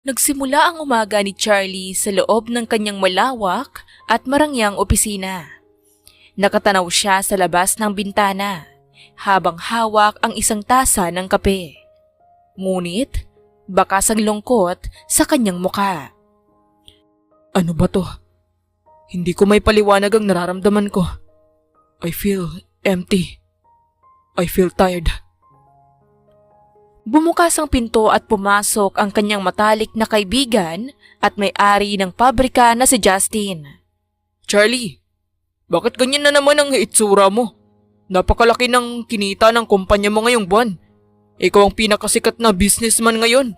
Nagsimula ang umaga ni Charlie sa loob ng kanyang malawak at marangyang opisina. Nakatanaw siya sa labas ng bintana habang hawak ang isang tasa ng kape. Ngunit, bakas ang lungkot sa kanyang muka. Ano ba to? Hindi ko may paliwanag ang nararamdaman ko. I feel empty. I feel tired. Bumukas ang pinto at pumasok ang kanyang matalik na kaibigan at may-ari ng pabrika na si Justin. Charlie, bakit ganyan na naman ang itsura mo? Napakalaki ng kinita ng kumpanya mo ngayong buwan. Ikaw ang pinakasikat na businessman ngayon.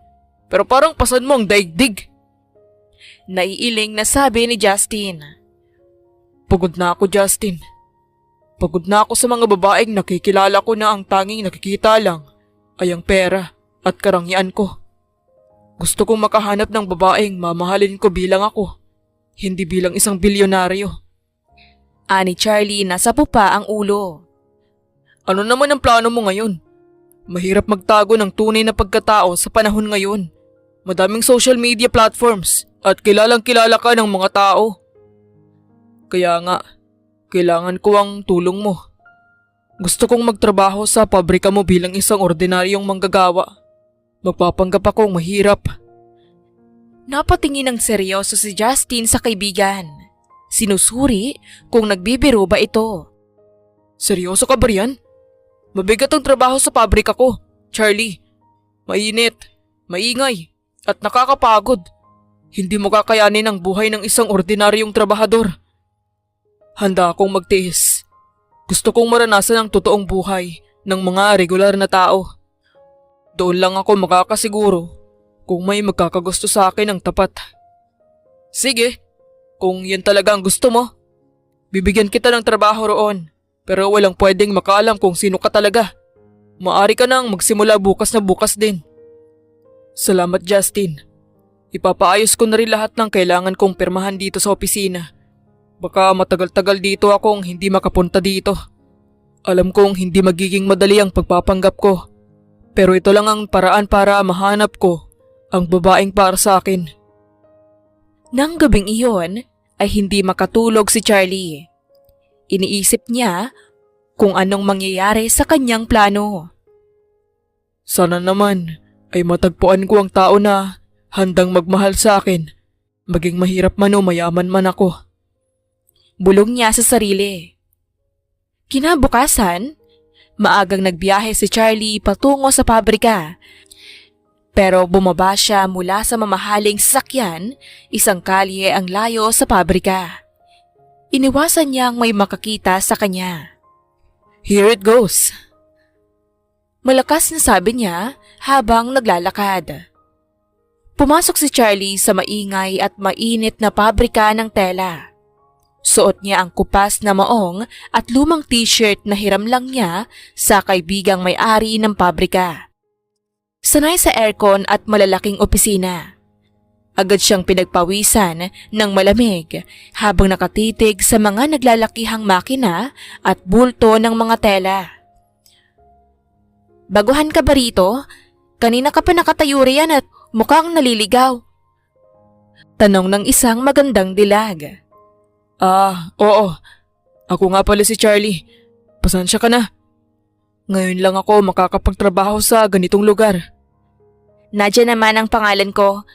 Pero parang pasan mo ang daigdig. Naiiling na sabi ni Justin. Pagod na ako, Justin. Pagod na ako sa mga babaeng nakikilala ko na ang tanging nakikita lang ay ang pera at karangyaan ko. Gusto kong makahanap ng babaeng mamahalin ko bilang ako, hindi bilang isang bilyonaryo. Ani Charlie na sapupa ang ulo. Ano naman ang plano mo ngayon? Mahirap magtago ng tunay na pagkatao sa panahon ngayon. Madaming social media platforms at kilalang kilala ka ng mga tao. Kaya nga, kailangan ko ang tulong mo. Gusto kong magtrabaho sa pabrika mo bilang isang ordinaryong manggagawa. Magpapanggap akong mahirap. Napatingin ng seryoso si Justin sa kaibigan. Sinusuri kung nagbibiro ba ito. Seryoso ka ba riyan? Mabigat ang trabaho sa pabrika ko, Charlie. Mainit, maingay, at nakakapagod. Hindi mo kakayanin ang buhay ng isang ordinaryong trabahador. Handa akong magtiis. Gusto kong maranasan ang totoong buhay ng mga regular na tao. Doon lang ako makakasiguro kung may magkakagusto sa akin ng tapat. Sige, kung yan talaga ang gusto mo, bibigyan kita ng trabaho roon, pero walang pwedeng makaalam kung sino ka talaga. Maaari ka nang magsimula bukas na bukas din. Salamat, Justin. Ipapaayos ko na rin lahat ng kailangan kong pirmahan dito sa opisina. Baka matagal-tagal dito akong hindi makapunta dito. Alam kong hindi magiging madali ang pagpapanggap ko. Pero ito lang ang paraan para mahanap ko ang babaeng para sa akin. Nang gabing iyon ay hindi makatulog si Charlie. Iniisip niya kung anong mangyayari sa kanyang plano. Sana naman ay matagpuan ko ang tao na handang magmahal sa akin. Maging mahirap man o mayaman man ako. Bulong niya sa sarili. Kinabukasan, maagang nagbiyahe si Charlie patungo sa pabrika. Pero bumaba siya mula sa mamahaling sasakyan, isang kalye ang layo sa pabrika. Iniwasan niyang may makakita sa kanya. Here it goes. Malakas na sabi niya habang naglalakad. Pumasok si Charlie sa maingay at mainit na pabrika ng tela. Suot niya ang kupas na maong at lumang t-shirt na hiram lang niya sa kaibigang may-ari ng pabrika. Sanay sa aircon at malalaking opisina. Agad siyang pinagpawisan ng malamig habang nakatitig sa mga naglalakihang makina at bulto ng mga tela. Baguhan ka ba rito? Kanina ka pa nakatayo riyan at mukhang naliligaw. Tanong ng isang magandang dilag. Oo. Ako nga pala si Charlie. Pasensya ka na. Ngayon lang ako makakapagtrabaho sa ganitong lugar. Nadia naman ang pangalan ko.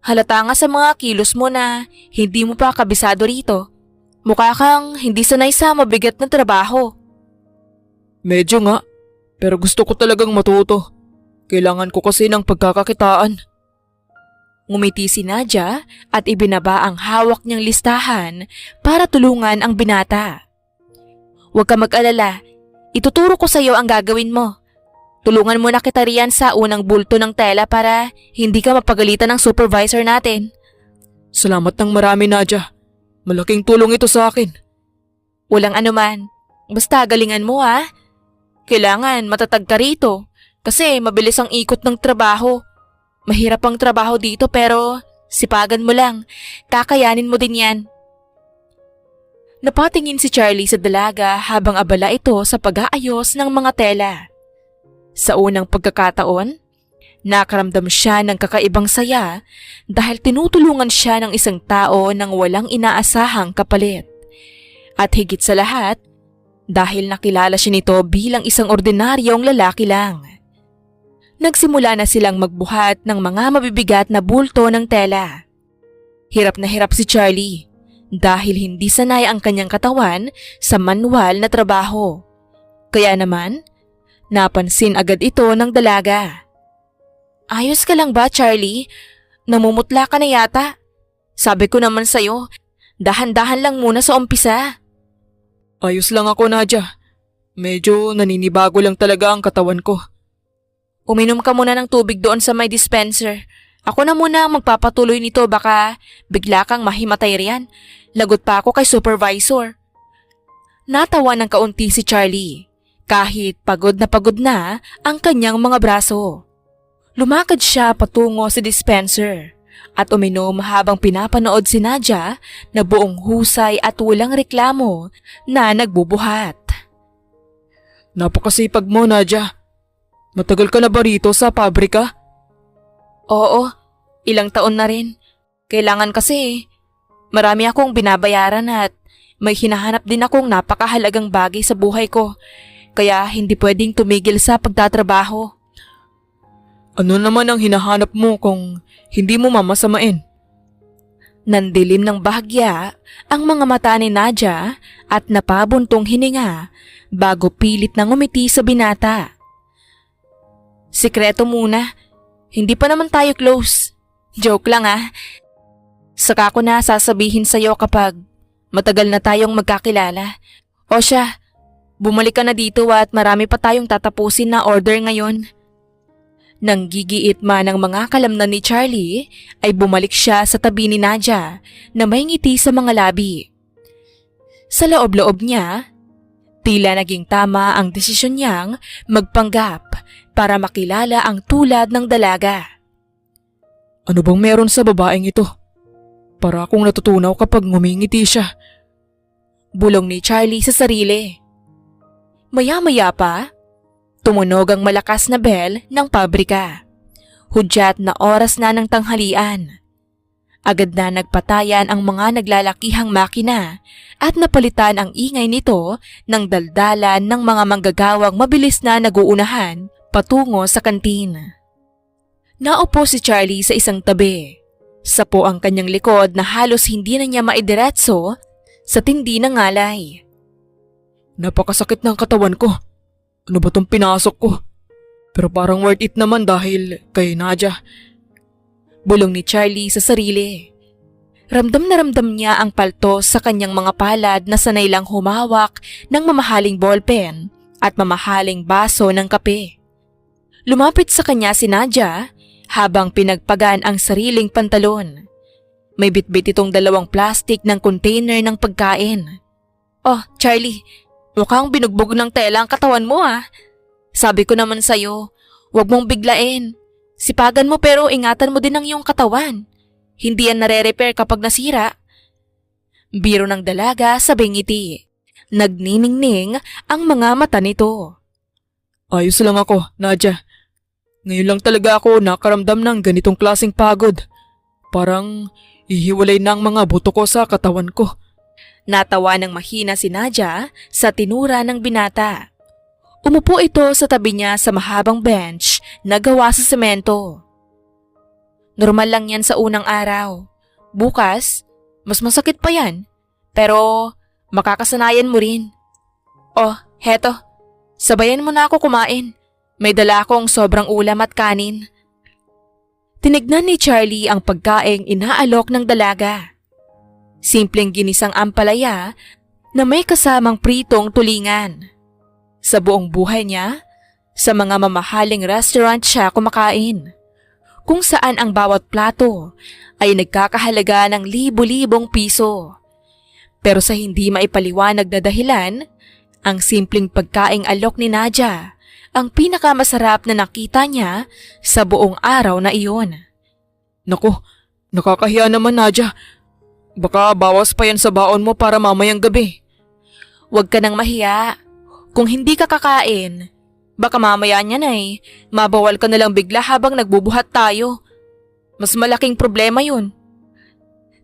Halata nga sa mga kilos mo na hindi mo pa kabisado rito. Mukha kang hindi sanay sa mabigat na trabaho. Medyo nga, pero gusto ko talagang matuto. Kailangan ko kasi ng pagkakakitaan. Ngumiti si Nadia at ibinaba ang hawak niyang listahan para tulungan ang binata. Huwag ka mag-alala, ituturo ko sa iyo ang gagawin mo. Tulungan mo na kita riyan sa unang bulto ng tela para hindi ka mapagalitan ng supervisor natin. Salamat ng marami, Nadia. Malaking tulong ito sa akin. Walang anuman, basta galingan mo ha. Kailangan matatag ka rito kasi mabilis ang ikot ng trabaho. Mahirap ang trabaho dito pero sipagan mo lang, kakayanin mo din yan. Napatingin si Charlie sa dalaga habang abala ito sa pag-aayos ng mga tela. Sa unang pagkakataon, Nakaramdam siya ng kakaibang saya dahil tinutulungan siya ng isang tao nang walang inaasahang kapalit. At higit sa lahat, dahil nakilala siya nito bilang isang ordinaryong lalaki lang. Nagsimula na silang magbuhat ng mga mabibigat na bulto ng tela. Hirap na hirap si Charlie dahil hindi sanay ang kanyang katawan sa manual na trabaho. Kaya naman, napansin agad ito ng dalaga. Ayos ka lang ba, Charlie? Namumutla ka na yata. Sabi ko naman sa'yo, dahan-dahan lang muna sa umpisa. Ayos lang ako, Nadia. Medyo naninibago lang talaga ang katawan ko. Uminom ka muna ng tubig doon sa may dispenser. Ako na muna ang magpapatuloy nito, baka bigla kang mahimatay riyan. Lagot pa ako kay supervisor. Natawa ng kaunti si Charlie, kahit pagod na ang kanyang mga braso. Lumakad siya patungo sa dispenser at uminom habang pinapanood si Nadia na buong husay at walang reklamo na nagbubuhat. Napakasipag mo, Nadia. Matagal ka na ba rito sa pabrika? Oo, ilang taon na rin. Kailangan kasi marami akong binabayaran at may hinahanap din akong napakahalagang bagay sa buhay ko. Kaya hindi pwedeng tumigil sa pagtatrabaho. Ano naman ang hinahanap mo kung hindi mo mamasamain? Nandilim ng bahagya ang mga mata ni Nadia at napabuntong hininga bago pilit na ngumiti sa binata. Sikreto muna, hindi pa naman tayo close. Joke lang ah. Saka ko na sasabihin sa'yo kapag matagal na tayong magkakilala. O siya, bumalik ka na dito at marami pa tayong tatapusin na order ngayon. Nang gigiit man ang mga kalamnan ni Charlie, ay bumalik siya sa tabi ni Nadia na may ngiti sa mga labi. Sa loob-loob niya, tila naging tama ang desisyon niyang magpanggap para makilala ang tulad ng dalaga. Ano bang meron sa babaeng ito? Para akong natutunaw kapag ngumingiti siya. Bulong ni Charlie sa sarili. Maya-maya pa, tumunog ang malakas na bell ng pabrika. Hudyat na oras na ng tanghalian. Agad na nagpatayan ang mga naglalakihang makina at napalitan ang ingay nito ng daldalan ng mga manggagawang mabilis na naguunahan patungo sa kantin. Naupo si Charlie sa isang tabi. Sapo ang kanyang likod na halos hindi na niya maidiretso sa tindi ng ngalay. Napakasakit ng katawan ko. Ano ba tong pinasok ko? Pero parang worth it naman dahil kay Nadia. Bulong ni Charlie sa sarili. Ramdam na ramdam niya ang paltos sa kanyang mga palad na sanay lang humawak ng mamahaling ballpen at mamahaling baso ng kape. Lumapit sa kanya si Nadia habang pinagpagaan ang sariling pantalon. May bitbit itong dalawang plastik ng container ng pagkain. Oh, Charlie, mukhang binugbog ng tela ang katawan mo ah. Sabi ko naman sa'yo, huwag mong biglain. Sipagan mo pero ingatan mo din ang iyong katawan. Hindi yan nare-repair kapag nasira. Biro ng dalaga sabay ngiti. Nagniningning ang mga mata nito. Ayos lang ako, Nadia. Ngayon lang talaga ako nakaramdam ng ganitong klaseng pagod. Parang ihiwalay na ang mga buto ko sa katawan ko. Natawa ng mahina si Nadia sa tinura ng binata. Umupo ito sa tabi niya sa mahabang bench na gawa sa semento. Normal lang yan sa unang araw. Bukas, mas masakit pa yan. Pero makakasanayan mo rin. Oh, heto. Sabayan mo na ako kumain. May dala akong sobrang ulam at kanin. Tinignan ni Charlie ang pagkaing inaalok ng dalaga. Simpleng ginisang ampalaya na may kasamang pritong tulingan. Sa buong buhay niya, sa mga mamahaling restaurant siya kumakain, kung saan ang bawat plato ay nagkakahalaga ng libo-libong piso. Pero sa hindi maipaliwanag na dahilan, ang simpleng pagkaing alok ni Nadia ang pinakamasarap na nakita niya sa buong araw na iyon. Naku, nakakahiya naman, Nadia. Baka bawas pa yan sa baon mo para mamayang gabi. Huwag ka nang mahiya. Kung hindi ka kakain, Baka mamaya niyan ay mabawal ka na lang bigla habang nagbubuhat tayo. Mas malaking problema yun.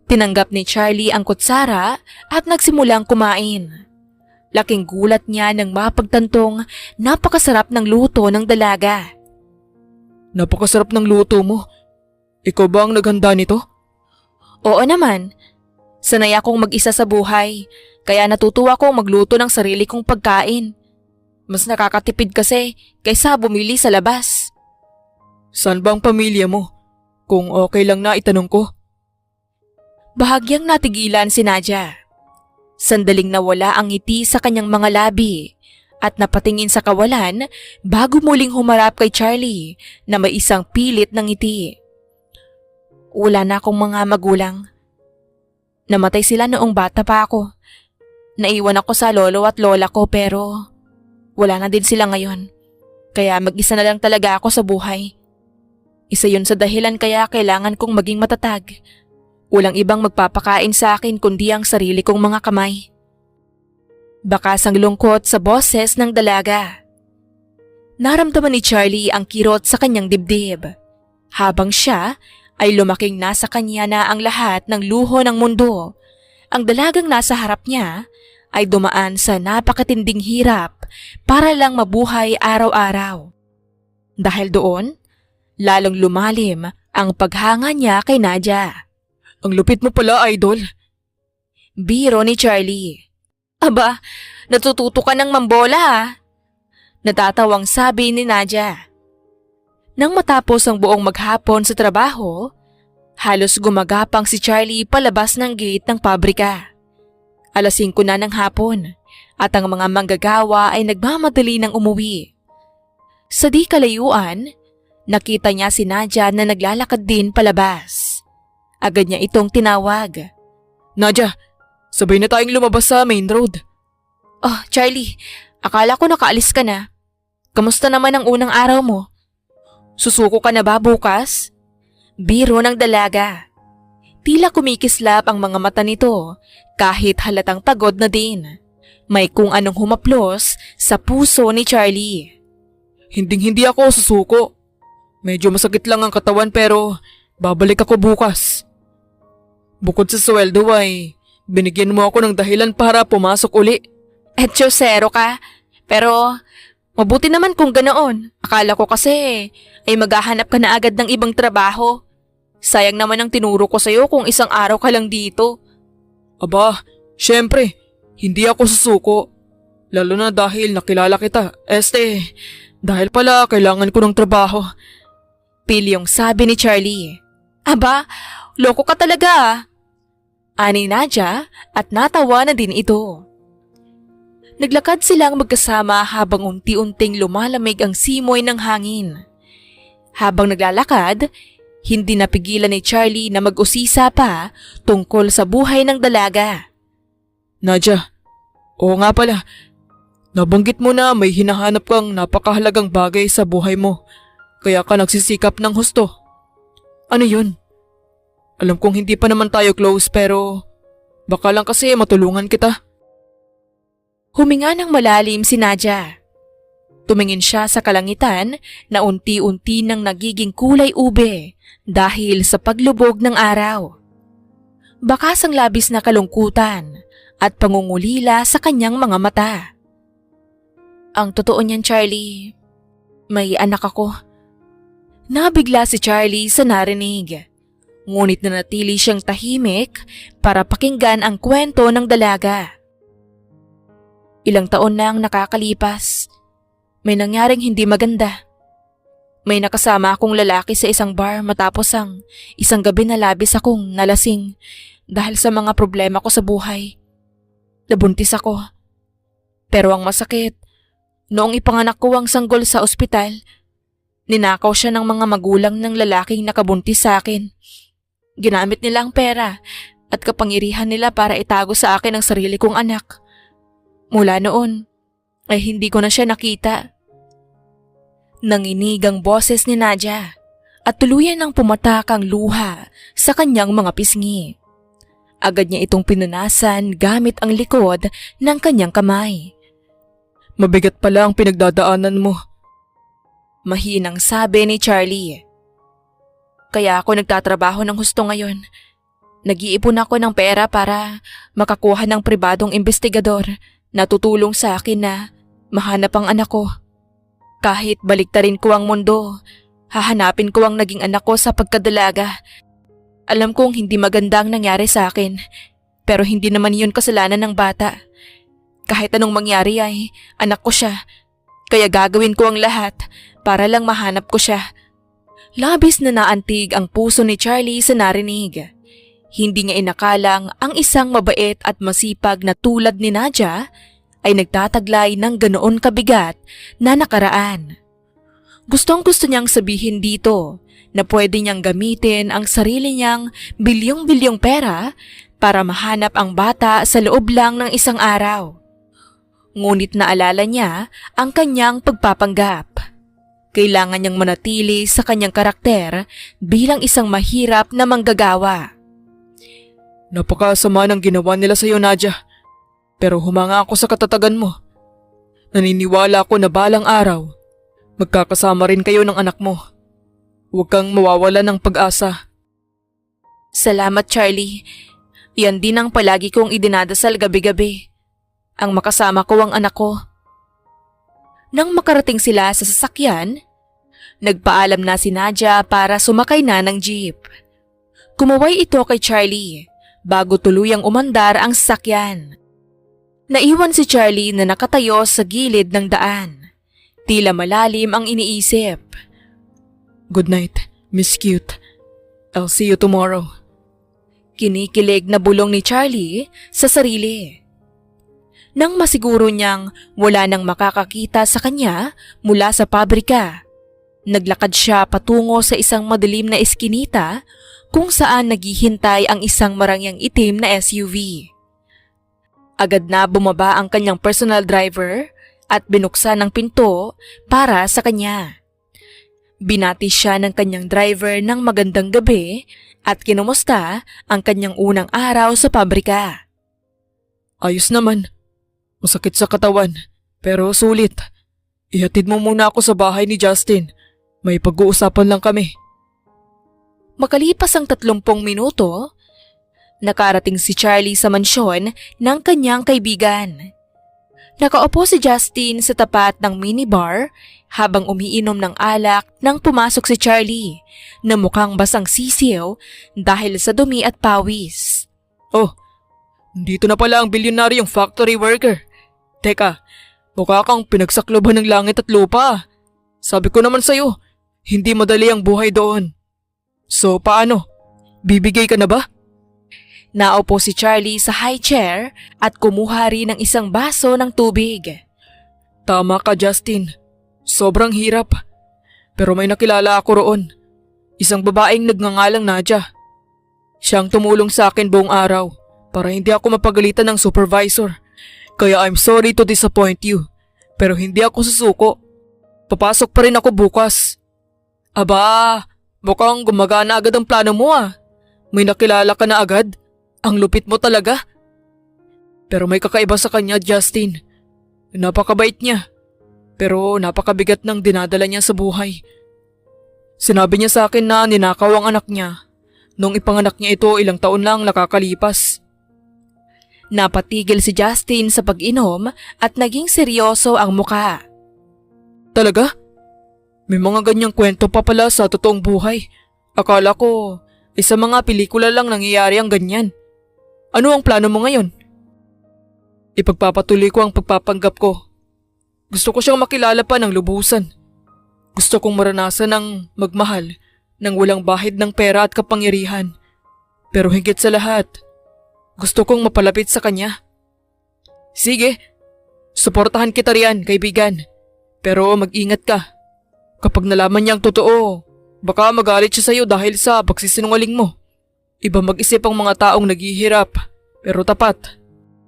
Tinanggap ni Charlie ang kutsara at nagsimulang kumain. Laking gulat niya nang mapagtantong napakasarap ng luto ng dalaga. Napakasarap ng luto mo. Ikaw ba ang naghanda nito? Oo naman. Sanay akong mag-isa sa buhay, kaya natutuwa akong magluto ng sarili kong pagkain. Mas nakakatipid kasi kaysa bumili sa labas. Saan ba ang pamilya mo? Kung okay lang na itanong ko. Bahagyang natigilan si Nadia. Sandaling nawala ang ngiti sa kanyang mga labi at napatingin sa kawalan bago muling humarap kay Charlie na may isang pilit ng ngiti. Wala na akong mga magulang. Namatay sila noong bata pa ako. Naiwan ako sa lolo at lola ko pero wala na din sila ngayon. Kaya mag-isa na lang talaga ako sa buhay. Isa yun sa dahilan kaya kailangan kong maging matatag. Walang ibang magpapakain sa akin kundi ang sarili kong mga kamay. Bakas ang lungkot sa boses ng dalaga. Naramdaman ni Charlie ang kirot sa kanyang dibdib. Habang siya ay lumaking nasa kanya na ang lahat ng luho ng mundo. Ang dalagang nasa harap niya ay dumaan sa napakatinding hirap para lang mabuhay araw-araw. Dahil doon, lalong lumalim ang paghanga niya kay Nadia. Ang lupit mo pala, idol. Biro ni Charlie. Aba, natututo ka ng mambola ah. Natatawang sabi ni Nadia. Nang matapos ang buong maghapon sa trabaho, halos gumagapang si Charlie palabas ng gate ng pabrika. 5:00 na ng hapon at ang mga manggagawa ay nagmamadali ng umuwi. Sa di kalayuan, nakita niya si Nadia na naglalakad din palabas. Agad niya itong tinawag. Nadia, sabay na tayong lumabas sa main road. Oh, Charlie, akala ko nakaalis ka na. Kamusta naman ang unang araw mo? Susuko ka na ba bukas? Biro ng dalaga. Tila kumikislap ang mga mata nito kahit halatang pagod na din. May kung anong humaplos sa puso ni Charlie. Hinding-hindi ako susuko. Medyo masakit lang ang katawan pero babalik ako bukas. Bukod sa sweldo ay binigyan mo ako ng dahilan para pumasok uli. Etsyosero ka. Pero mabuti naman kung ganoon. Akala ko kasi ay maghahanap ka na agad ng ibang trabaho. Sayang naman ang tinuro ko sa'yo kung isang araw ka lang dito. Aba, syempre, hindi ako susuko. Lalo na dahil nakilala kita. Dahil pala kailangan ko ng trabaho. Pilyong sabi ni Charlie. Aba, loko ka talaga ah. Ani Nadia at natawa na din ito. Naglakad silang magkasama habang unti-unting lumalamig ang simoy ng hangin. Habang naglalakad, hindi napigilan ni Charlie na mag-usisa pa tungkol sa buhay ng dalaga. Nadia, oo nga pala. Nabanggit mo na may hinahanap kang napakahalagang bagay sa buhay mo. Kaya ka nagsisikap ng husto. Ano yun? Alam kong hindi pa naman tayo close pero baka lang kasi matulungan kita. Huminga ng malalim si Nadia. Tumingin siya sa kalangitan na unti-unti nang nagiging kulay ube dahil sa paglubog ng araw. Bakas ang labis na kalungkutan at pangungulila sa kanyang mga mata. Ang totoo niyan, Charlie, may anak ako. Nabigla si Charlie sa narinig. Ngunit nanatili siyang tahimik para pakinggan ang kwento ng dalaga. Ilang taon na ang nakakalipas. May nangyaring hindi maganda. May nakasama akong lalaki sa isang bar matapos ang isang gabi na labis akong nalasing dahil sa mga problema ko sa buhay. Nabuntis ako. Pero ang masakit, noong ipanganak ko ang sanggol sa ospital, ninakaw siya ng mga magulang ng lalaking nakabuntis sa akin. Ginamit nila ang pera at kapangyarihan nila para itago sa akin ang sarili kong anak. Mula noon, ay hindi ko na siya nakita. Nanginig ang boses ni Nadia at tuluyan ng pumatak ang luha sa kanyang mga pisngi. Agad niya itong pinunasan gamit ang likod ng kanyang kamay. Mabigat pala ang pinagdadaanan mo. Mahinang sabi ni Charlie. Kaya ako nagtatrabaho ng husto ngayon. Nag-iipon ako ng pera para makakuha ng pribadong investigador na tutulong sa akin na mahanap ang anak ko. Kahit baliktarin ko ang mundo, hahanapin ko ang naging anak ko sa pagkadalaga. Alam kong hindi maganda ang nangyari sa akin, pero hindi naman yun kasalanan ng bata. Kahit anong mangyari ay anak ko siya, kaya gagawin ko ang lahat para lang mahanap ko siya. Labis na naantig ang puso ni Charlie sa narinig. Hindi niya inakalang ang isang mabait at masipag na tulad ni Nadia ay nagtataglay ng ganoon kabigat na nakaraan. Gustong-gusto niyang sabihin dito na pwede niyang gamitin ang sarili niyang bilyong-bilyong pera para mahanap ang bata sa loob lang ng isang araw. Ngunit naalala niya ang kanyang pagpapanggap. Kailangan niyang manatili sa kanyang karakter bilang isang mahirap na manggagawa. Napakasama ng ginawa nila sa'yo, Nadia. Pero humanga ako sa katatagan mo. Naniniwala ako na balang araw, magkakasama rin kayo ng anak mo. Huwag kang mawawala ng pag-asa. Salamat, Charlie. Yan din ang palagi kong idinadasal gabi-gabi. Ang makasama ko ang anak ko. Nang makarating sila sa sasakyan, nagpaalam na si Nadia para sumakay na ng jeep. Kumaway ito kay Charlie bago tuluyang umandar ang sasakyan. Naiwan si Charlie na nakatayo sa gilid ng daan. Tila malalim ang iniisip. Good night, Miss Cute. I'll see you tomorrow. Kinikilig na bulong ni Charlie sa sarili. Nang masiguro niyang wala nang makakakita sa kanya mula sa pabrika, naglakad siya patungo sa isang madilim na eskinita kung saan naghihintay ang isang marangyang itim na SUV. Agad na bumaba ang kanyang personal driver at binuksan ang pinto para sa kanya. Binati siya ng kanyang driver ng magandang gabi at kinumusta ang kanyang unang araw sa pabrika. Ayos naman. Masakit sa katawan, pero sulit. Ihatid mo muna ako sa bahay ni Justin. May pag-uusapan lang kami. Makalipas ang 30 minuto, nakarating si Charlie sa mansyon ng kanyang kaibigan. Nakaupo si Justin sa tapat ng minibar habang umiinom ng alak nang pumasok si Charlie na mukhang basang sisiw dahil sa dumi at pawis. Oh, dito na pala ang bilyonaryong factory worker. Teka, mukha kang pinagsakloban ng langit at lupa. Sabi ko naman sa'yo, hindi madali ang buhay doon. So paano? Bibigay ka na ba? Naupo si Charlie sa high chair at kumuha rin ng isang baso ng tubig. Tama ka, Justin. Sobrang hirap. Pero may nakilala ako roon. Isang babaeng nagngangalang Nadia. Siyang tumulong sa akin buong araw para hindi ako mapagalitan ng supervisor. Kaya I'm sorry to disappoint you. Pero hindi ako susuko. Papasok pa rin ako bukas. Aba, mukhang gumagana agad ang plano mo ah. May nakilala ka na agad. Ang lupit mo talaga. Pero may kakaiba sa kanya, Justin. Napakabait niya. Pero napakabigat ng dinadala niya sa buhay. Sinabi niya sa akin na ninakaw ang anak niya. Nung ipanganak niya ito, ilang taon lang nakakalipas. Napatigil si Justin sa pag-inom at naging seryoso ang muka. Talaga? May mga ganyang kwento pa pala sa totoong buhay. Akala ko, sa mga pelikula lang nangyayari ang ganyan. Ano ang plano mo ngayon? Ipagpapatuloy ko ang pagpapanggap ko. Gusto ko siyang makilala pa ng lubusan. Gusto kong maranasan ng magmahal nang walang bahid ng pera at kapangyarihan. Pero higit sa lahat, gusto kong mapalapit sa kanya. Sige, suportahan kita riyan, kaibigan. Pero mag-ingat ka. Kapag nalaman niya ang totoo, baka magalit siya sa'yo dahil sa pagsisinungaling mo. Iba mag-isip ang mga taong naghihirap, pero tapat.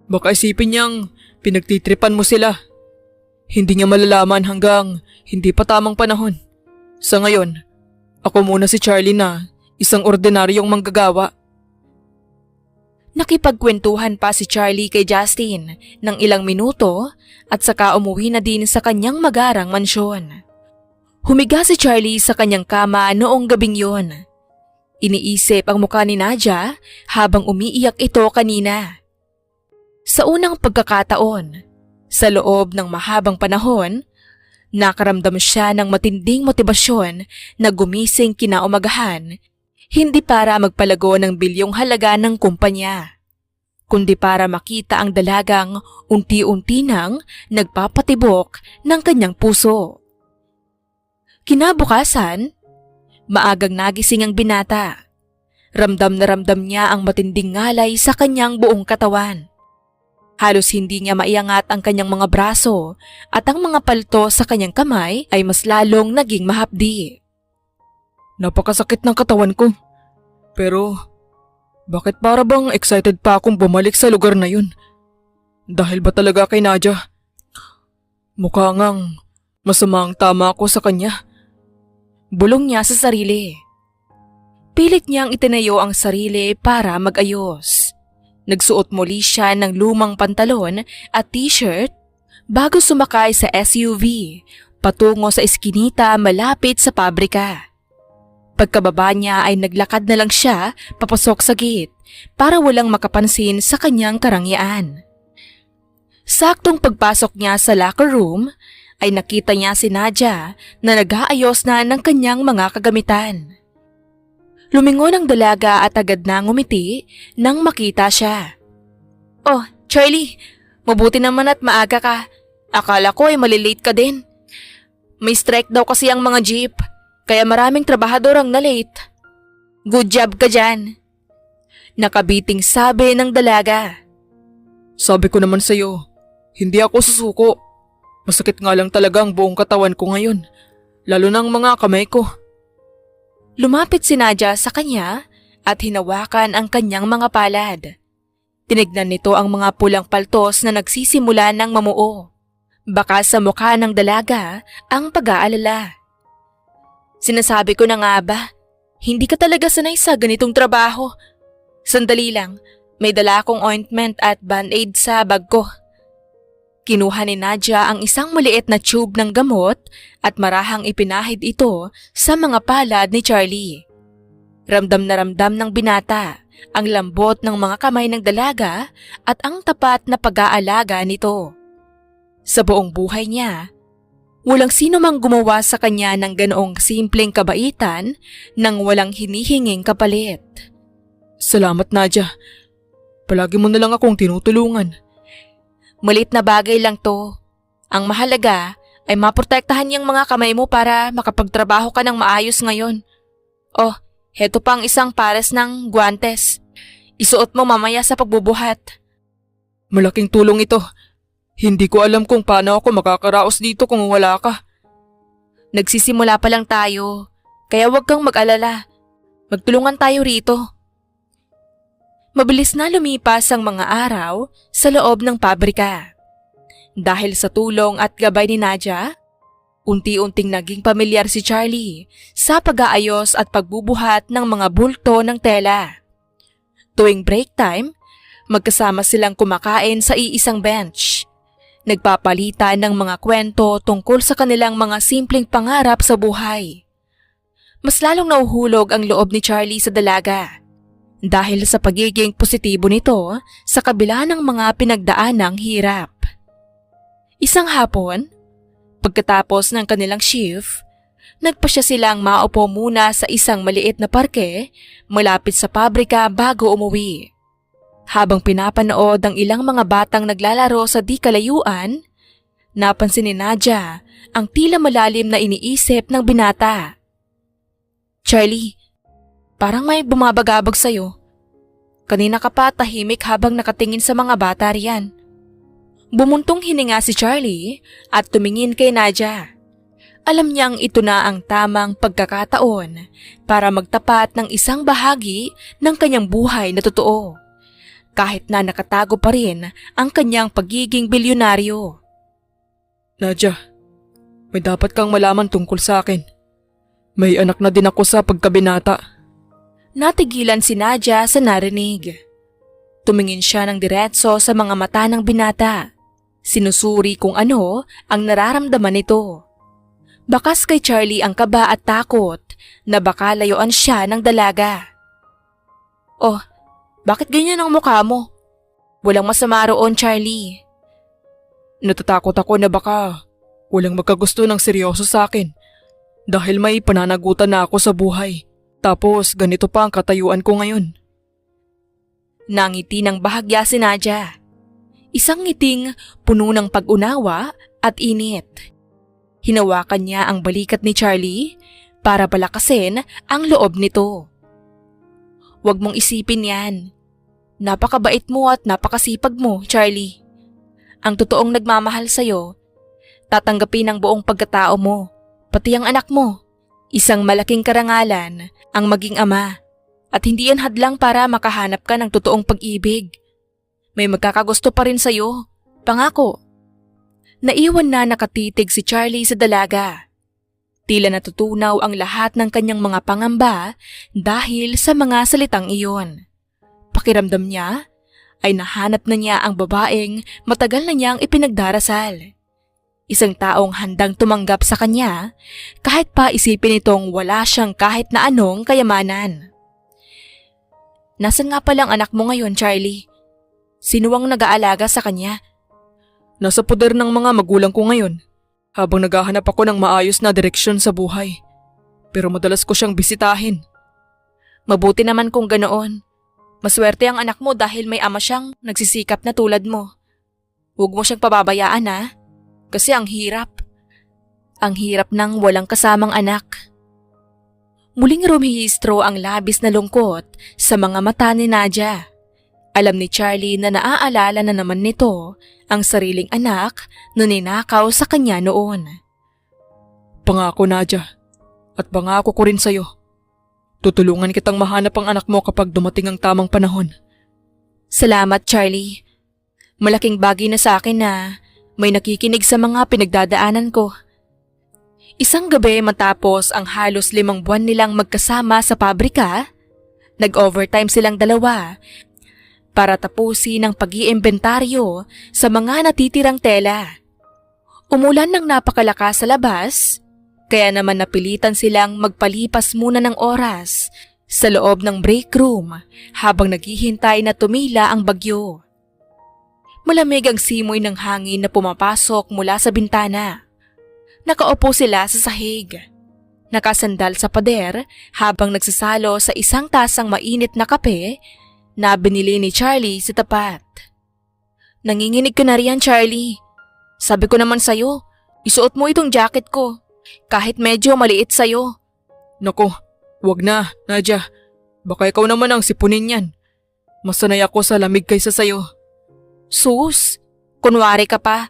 Baka isipin niyang pinagtitripan mo sila. Hindi niya malalaman hanggang hindi pa tamang panahon. Sa ngayon, ako muna si Charlie na isang ordinaryong manggagawa. Nakipagkwentuhan pa si Charlie kay Justin ng ilang minuto at saka umuwi na din sa kanyang magarang mansyon. Humiga si Charlie sa kanyang kama noong gabing yun. Iniisip ang mukha ni Nadia habang umiiyak ito kanina. Sa unang pagkakataon, sa loob ng mahabang panahon, nakaramdam siya ng matinding motibasyon na gumising kinaumagahan, hindi para magpalago ng bilyong halaga ng kumpanya, kundi para makita ang dalagang unti-unti nang nagpapatibok ng kanyang puso. Kinabukasan, maagang nagising ang binata. Ramdam na ramdam niya ang matinding ngalay sa kanyang buong katawan. Halos hindi niya maiangat ang kanyang mga braso at ang mga palto sa kanyang kamay ay mas lalong naging mahapdi. Napakasakit ng katawan ko. Pero, bakit para bang excited pa akong bumalik sa lugar na yun? Dahil ba talaga kay Nadia? Mukha ngang masama ang tama ko sa kanya. Bulong niya sa sarili. Pilit niyang itinayo ang sarili para mag-ayos. Nagsuot muli siya ng lumang pantalon at t-shirt bago sumakay sa SUV patungo sa eskinita malapit sa pabrika. Pagkababa niya ay naglakad na lang siya papasok sa gate para walang makapansin sa kanyang karangyaan. Saktong pagpasok niya sa locker room ay nakita niya si Nadia na nag-aayos na ng kanyang mga kagamitan. Lumingon ang dalaga at agad na ngumiti nang makita siya. "Oh, Charlie, mabuti naman at maaga ka. Akala ko ay malilate ka din. May strike daw kasi ang mga jeep, kaya maraming trabahador ang na-late. Good job ka dyan." Nakabiting sabi ng dalaga. Sabi ko naman sa'yo, hindi ako susuko. Masakit nga lang talaga ang buong katawan ko ngayon, lalo ng mga kamay ko. Lumapit si Nadia sa kanya at hinawakan ang kanyang mga palad. Tinignan nito ang mga pulang paltos na nagsisimula ng mamuo. Baka sa mukha ng dalaga ang pag-aalala. "Sinasabi ko na nga ba, hindi ka talaga sanay sa ganitong trabaho. Sandali lang, may dala akong ointment at band-aid sa bag ko." Kinuha ni Nadia ang isang maliit na tube ng gamot at marahang ipinahid ito sa mga palad ni Charlie. Ramdam na ramdam ng binata ang lambot ng mga kamay ng dalaga at ang tapat na pag-aalaga nito. Sa buong buhay niya, walang sino mang gumawa sa kanya ng ganoong simpleng kabaitan nang walang hinihinging kapalit. Salamat, Nadia. Palagi mo na lang akong tinutulungan. Malit na bagay lang to. Ang mahalaga ay maprotektahan yung mga kamay mo para makapagtrabaho ka ng maayos ngayon. Oh, heto pang isang pares ng guantes. Isuot mo mamaya sa pagbubuhat. Malaking tulong ito. Hindi ko alam kung paano ako makakaraos dito kung wala ka. Nagsisimula pa lang tayo, kaya huwag kang mag-alala. Magtulungan tayo rito. Mabilis na lumipas ang mga araw sa loob ng pabrika. Dahil sa tulong at gabay ni Nadia, unti-unting naging pamilyar si Charlie sa pag-aayos at pagbubuhat ng mga bulto ng tela. Tuwing break time, magkasama silang kumakain sa iisang bench. Nagpapalitan ng mga kwento tungkol sa kanilang mga simpleng pangarap sa buhay. Mas lalong nauhulog ang loob ni Charlie sa dalaga dahil sa pagiging positibo nito sa kabila ng mga pinagdaanang hirap. Isang hapon, pagkatapos ng kanilang shift, nagpasya silang maupo muna sa isang maliit na parke malapit sa pabrika bago umuwi. Habang pinapanood ang ilang mga batang naglalaro sa di kalayuan, napansin ni Nadia ang tila malalim na iniisip ng binata. "Charlie, parang may bumabagabag sa'yo. Kanina ka pa tahimik habang nakatingin sa mga bata riyan." Bumuntong hininga si Charlie at tumingin kay Nadia. Alam niyang ito na ang tamang pagkakataon para magtapat ng isang bahagi ng kanyang buhay na totoo, kahit na nakatago pa rin ang kanyang pagiging bilyonaryo. Nadia, may dapat kang malaman tungkol sa akin. May anak na din ako sa pagkabinata. Natigilan si Nadia sa narinig. Tumingin siya ng diretso sa mga mata ng binata. Sinusuri kung ano ang nararamdaman nito. Bakas kay Charlie ang kaba at takot na baka layuan siya ng dalaga. Oh, bakit ganyan ang mukha mo? Walang masama roon, Charlie. Natatakot ako na baka walang magkagusto ng seryoso sa akin dahil may pananagutan na ako sa buhay. Tapos ganito pa ang katayuan ko ngayon. Nangiti ng bahagya si Nadia. Isang ngiting puno ng pag-unawa at init. Hinawakan niya ang balikat ni Charlie para palakasin ang loob nito. Huwag mong isipin yan. Napakabait mo at napakasipag mo, Charlie. Ang totoong nagmamahal sa'yo, tatanggapin ang buong pagkatao mo, pati ang anak mo. Isang malaking karangalan ang maging ama at hindi yan hadlang para makahanap ka ng totoong pag-ibig. May magkakagusto pa rin sa'yo, pangako. Naiwan na nakatitig si Charlie sa dalaga. Tila natutunaw ang lahat ng kanyang mga pangamba dahil sa mga salitang iyon. Pakiramdam niya ay nahanap na niya ang babaeng matagal na niyang ipinagdarasal. Isang taong handang tumanggap sa kanya kahit pa isipin itong wala siyang kahit na anong kayamanan. Nasaan nga palang anak mo ngayon, Charlie? Sino ang nag-aalaga sa kanya? Nasa poder ng mga magulang ko ngayon habang naghahanap ako ng maayos na direksyon sa buhay. Pero madalas ko siyang bisitahin. Mabuti naman kung ganoon. Maswerte ang anak mo dahil may ama siyang nagsisikap na tulad mo. Huwag mo siyang pababayaan ha, kasi ang hirap. Ang hirap ng walang kasamang anak. Muling rumihistro ang labis na lungkot sa mga mata ni Nadia. Alam ni Charlie na naaalala na naman nito ang sariling anak na ninakaw sa kanya noon. Pangako, Nadia, at pangako ko rin sa'yo. Tutulungan kitang mahanap ang anak mo kapag dumating ang tamang panahon. Salamat, Charlie. Malaking bagay na sa akin na may nakikinig sa mga pinagdadaanan ko. Isang gabi matapos ang halos 5 buwan nilang magkasama sa pabrika, nag-overtime silang dalawa para tapusin ang pag-iimbentaryo sa mga natitirang tela. Umulan ng napakalakas sa labas, kaya naman napilitan silang magpalipas muna ng oras sa loob ng break room habang naghihintay na tumila ang bagyo. Malamig ang simoy ng hangin na pumapasok mula sa bintana. Nakaupo sila sa sahig, nakasandal sa pader habang nagsasalo sa isang tasang mainit na kape na binili ni Charlie sa tapat. Nanginginig ka na riyan, Charlie. Sabi ko naman sa'yo, isuot mo itong jacket ko, kahit medyo maliit sa'yo. Nako, wag na, Nadia. Baka ikaw naman ang sipunin yan. Mas sanay ako sa lamig kaysa sa'yo. Sus, kunwari ka pa.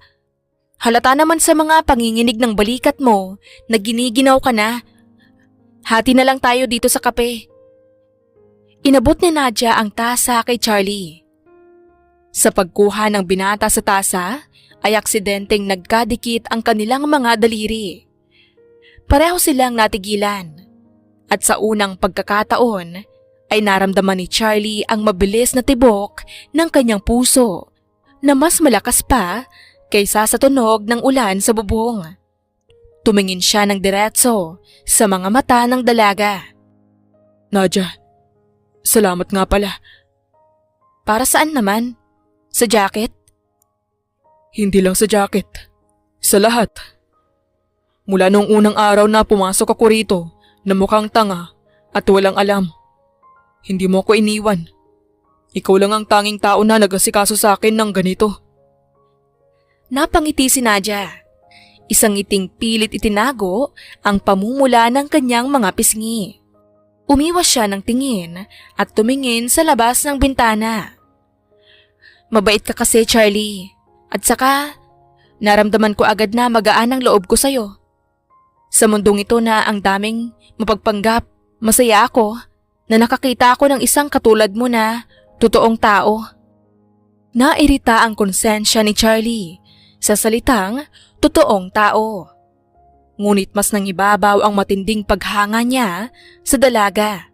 Halata naman sa mga panginginig ng balikat mo na giniginaw ka na. Hati na lang tayo dito sa kape. Inabot ni Nadia ang tasa kay Charlie. Sa pagkuha ng binata sa tasa, ay aksidenteng nagkadikit ang kanilang mga daliri. Pareho silang natigilan. At sa unang pagkakataon, ay naramdaman ni Charlie ang mabilis na tibok ng kanyang puso na mas malakas pa kaysa sa tunog ng ulan sa bubong. Tumingin siya ng diretso sa mga mata ng dalaga. Nadia, salamat nga pala. Para saan naman? Sa jacket? Hindi lang sa jacket. Sa lahat. Mula nung unang araw na pumasok ako rito na mukhang tanga at walang alam. Hindi mo ako iniwan. Ikaw lang ang tanging tao na nag-asikaso sa akin ng ganito. Napangiti si Nadia. Isang ngiting pilit itinago ang pamumula ng kanyang mga pisngi. Umiwas siya ng tingin at tumingin sa labas ng bintana. Mabait ka kasi, Charlie. At saka, naramdaman ko agad na magaan ang loob ko sa'yo. Sa mundong ito na ang daming mapagpanggap, masaya ako na nakakita ako ng isang katulad mo na totoong tao. Nairita ang konsensya ni Charlie sa salitang totoong tao. Ngunit mas nangibabaw ang matinding paghanga niya sa dalaga.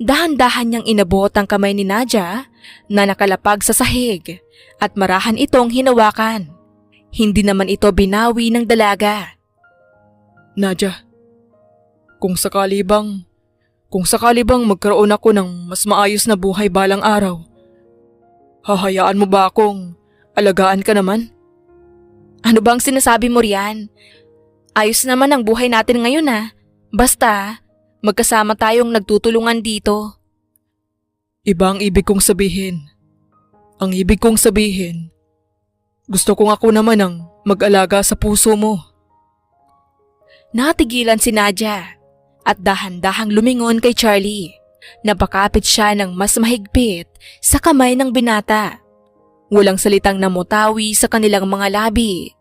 Dahan-dahan niyang inabot ang kamay ni Nadia na nakalapag sa sahig at marahan itong hinawakan. Hindi naman ito binawi ng dalaga. Nadia, kung sakali bang magkaroon ako ng mas maayos na buhay balang araw, hahayaan mo ba akong alagaan ka naman? Ano bang sinasabi mo riyan? Ayos naman ang buhay natin ngayon Basta, magkasama tayong nagtutulungan dito. Iba ang ibig kong sabihin. Ang ibig kong sabihin, gusto kong ako naman ang mag-alaga sa puso mo. Natigilan si Nadia at dahan-dahang lumingon kay Charlie. Napakapit siya ng mas mahigpit sa kamay ng binata. Walang salitang namutawi sa kanilang mga labi.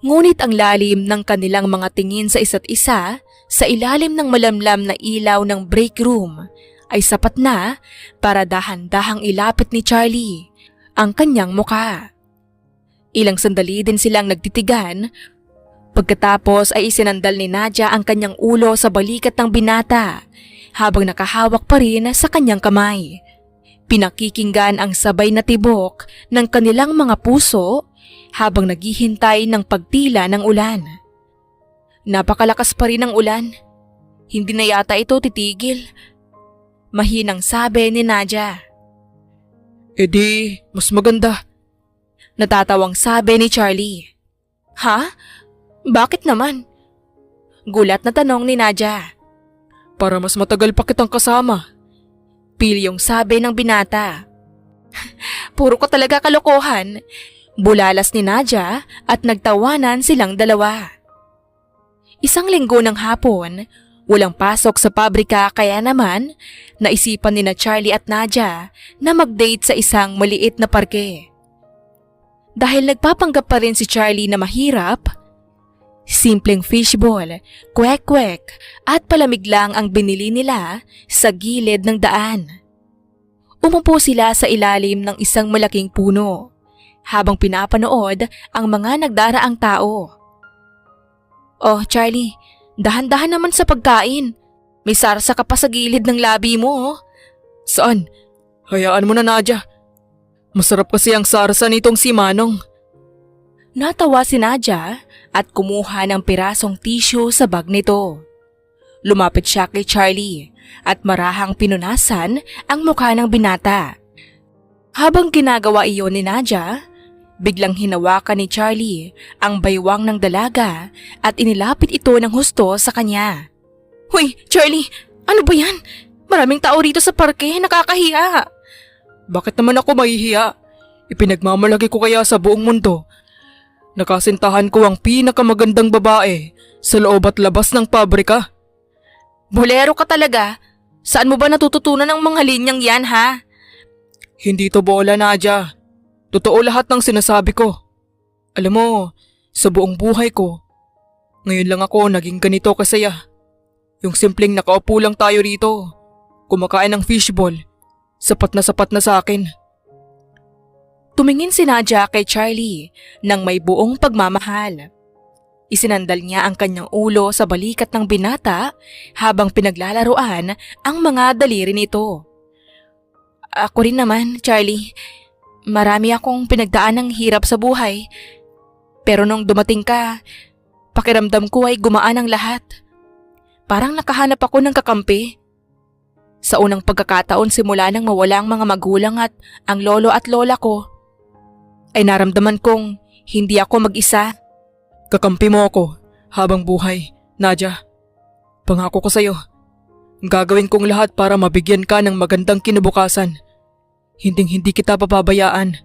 Ngunit ang lalim ng kanilang mga tingin sa isa't isa sa ilalim ng malamlam na ilaw ng break room ay sapat na para dahan-dahang ilapit ni Charlie ang kanyang muka. Ilang sandali din silang nagtitigan. Pagkatapos ay isinandal ni Nadia ang kanyang ulo sa balikat ng binata habang nakahawak pa rin sa kanyang kamay. Pinakikinggan ang sabay na tibok ng kanilang mga puso habang naghihintay ng pagtila ng ulan. Napakalakas pa rin ang ulan. Hindi na yata ito titigil. Mahinang sabi ni Nadia. E di, mas maganda. Natatawang sabi ni Charlie. Ha? Bakit naman? Gulat na tanong ni Nadia. Para mas matagal pa kitang kasama. Pilyong sabi ng binata. Puro ko talaga kalokohan. Bulalas ni Nadia at nagtawanan silang dalawa. Isang linggo ng hapon, walang pasok sa pabrika kaya naman naisipan ni na Charlie at Nadia na mag-date sa isang maliit na parke. Dahil nagpapanggap pa rin si Charlie na mahirap, simpleng fishball, kwek-kwek at palamig lang ang binili nila sa gilid ng daan. Umupo sila sa ilalim ng isang malaking puno habang pinapanood ang mga nagdaraang tao. Oh, Charlie, dahan-dahan naman sa pagkain. May sarsa ka pa sa gilid ng labi mo. Saan? Hayaan mo na, Nadia. Masarap kasi ang sarsa nitong si Manong. Natawa si Nadia at kumuha ng pirasong tissue sa bag nito. Lumapit siya kay Charlie at marahang pinunasan ang mukha ng binata. Habang ginagawa iyon ni Nadia, biglang hinawakan ni Charlie ang baywang ng dalaga at inilapit ito ng husto sa kanya. Hoy, Charlie! Ano ba yan? Maraming tao rito sa parke, nakakahiya! Bakit naman ako mahihiya? Ipinagmamalaki ko kaya sa buong mundo. Nakasintahan ko ang pinakamagandang babae sa loob at labas ng pabrika. Bolero ka talaga. Saan mo ba natututunan ang mga linyang yan, ha? Hindi to bola, Nadia. Totoo lahat ng sinasabi ko. Alam mo, sa buong buhay ko, ngayon lang ako naging ganito kasaya. Yung simpleng nakaupo lang tayo rito, kumakain ng fishball, sapat na sa akin. Tumingin si Nadia kay Charlie nang may buong pagmamahal. Isinandal niya ang kanyang ulo sa balikat ng binata habang pinaglalaruan ang mga daliri nito. Ako rin naman, Charlie. Marami akong pinagdaan ng hirap sa buhay. Pero nung dumating ka, pakiramdam ko ay gumaan ang lahat. Parang nakahanap ako ng kakampi. Sa unang pagkakataon simula nang mawala ang mga magulang at ang lolo at lola ko, ay naramdaman kong hindi ako mag-isa. Kakampi mo ako habang buhay, Nadia. Pangako ko sa'yo, gagawin kong lahat para mabigyan ka ng magandang kinabukasan. Hinding-hindi kita papabayaan.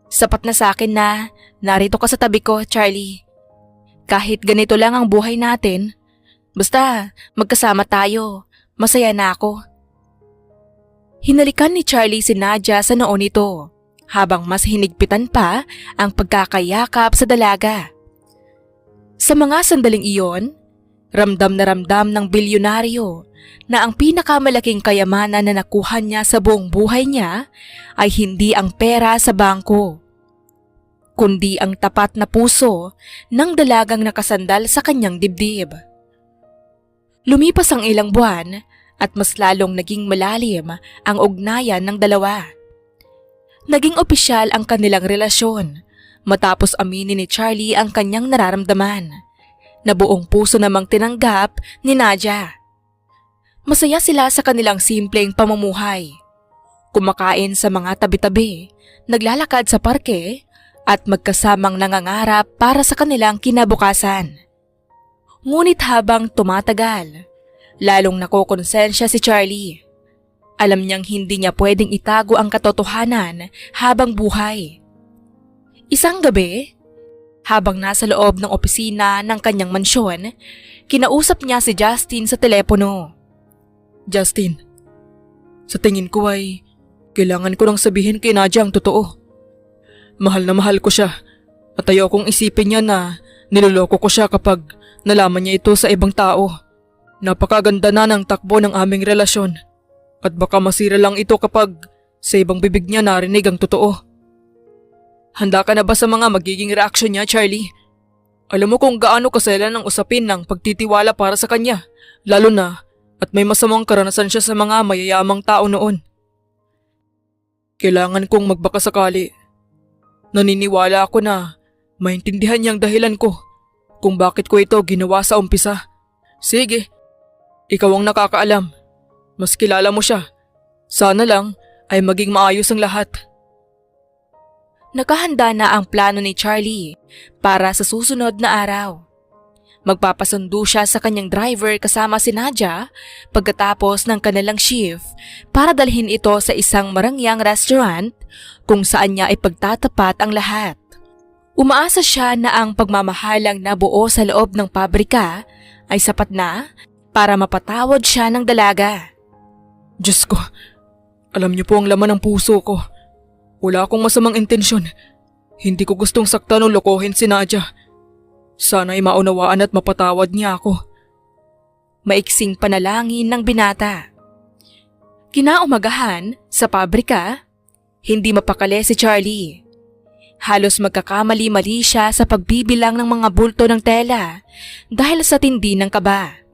Sapat na sa akin na narito ka sa tabi ko, Charlie. Kahit ganito lang ang buhay natin, basta magkasama tayo, masaya na ako. Hinalikan ni Charlie si Nadia sa noo nito, habang mas hinigpitan pa ang pagkakayakap sa dalaga. Sa mga sandaling iyon, ramdam na ramdam ng bilyonaryo na ang pinakamalaking kayamanan na nakuha niya sa buong buhay niya ay hindi ang pera sa bangko, kundi ang tapat na puso ng dalagang nakasandal sa kanyang dibdib. Lumipas ang ilang buwan at mas lalong naging malalim ang ugnayan ng dalawa. Naging opisyal ang kanilang relasyon matapos aminin ni Charlie ang kanyang nararamdaman. na buong puso namang tinanggap ni Nadia. Masaya sila sa kanilang simpleng pamumuhay. Kumakain sa mga tabi-tabi, naglalakad sa parke, at magkasamang nangangarap para sa kanilang kinabukasan. Ngunit habang tumatagal, lalong nakokonsensya si Charlie. Alam niyang hindi niya pwedeng itago ang katotohanan habang buhay. Isang gabi, habang nasa loob ng opisina ng kanyang mansyon, kinausap niya si Justin sa telepono. Justin, sa tingin ko ay kailangan ko lang sabihin kay Nadia ang totoo. Mahal na mahal ko siya at ayokong isipin niya na niloloko ko siya kapag nalaman niya ito sa ibang tao. Napakaganda na ng takbo ng aming relasyon at baka masira lang ito kapag sa ibang bibig niya narinig ang totoo. Handa ka na ba sa mga magiging reaksyon niya, Charlie? Alam mo kung gaano kasela ng usapin ng pagtitiwala para sa kanya, lalo na at may masamang karanasan siya sa mga mayayamang tao noon. Kailangan kong magbakasakali. Naniniwala ako na maintindihan niyang dahilan ko kung bakit ko ito ginawa sa umpisa. Sige, ikaw ang nakakaalam. Mas kilala mo siya. Sana lang ay maging maayos ang lahat. Nakahanda na ang plano ni Charlie para sa susunod na araw. Magpapasundo siya sa kanyang driver kasama si Nadia pagkatapos ng kanilang shift para dalhin ito sa isang marangyang restaurant kung saan niya ipagtatapat ang lahat. Umaasa siya na ang pagmamahalang nabuo sa loob ng pabrika ay sapat na para mapatawad siya ng dalaga. Diyos ko, alam niyo po ang laman ng puso ko. Wala akong masamang intensyon. Hindi ko gustong saktan o lokohin si Nadia. Sana'y maunawaan at mapatawad niya ako. Maiksing panalangin ng binata. Kinaumagahan, sa pabrika, hindi mapakali si Charlie. Halos magkakamali-mali siya sa pagbibilang ng mga bulto ng tela dahil sa tindi ng kaba.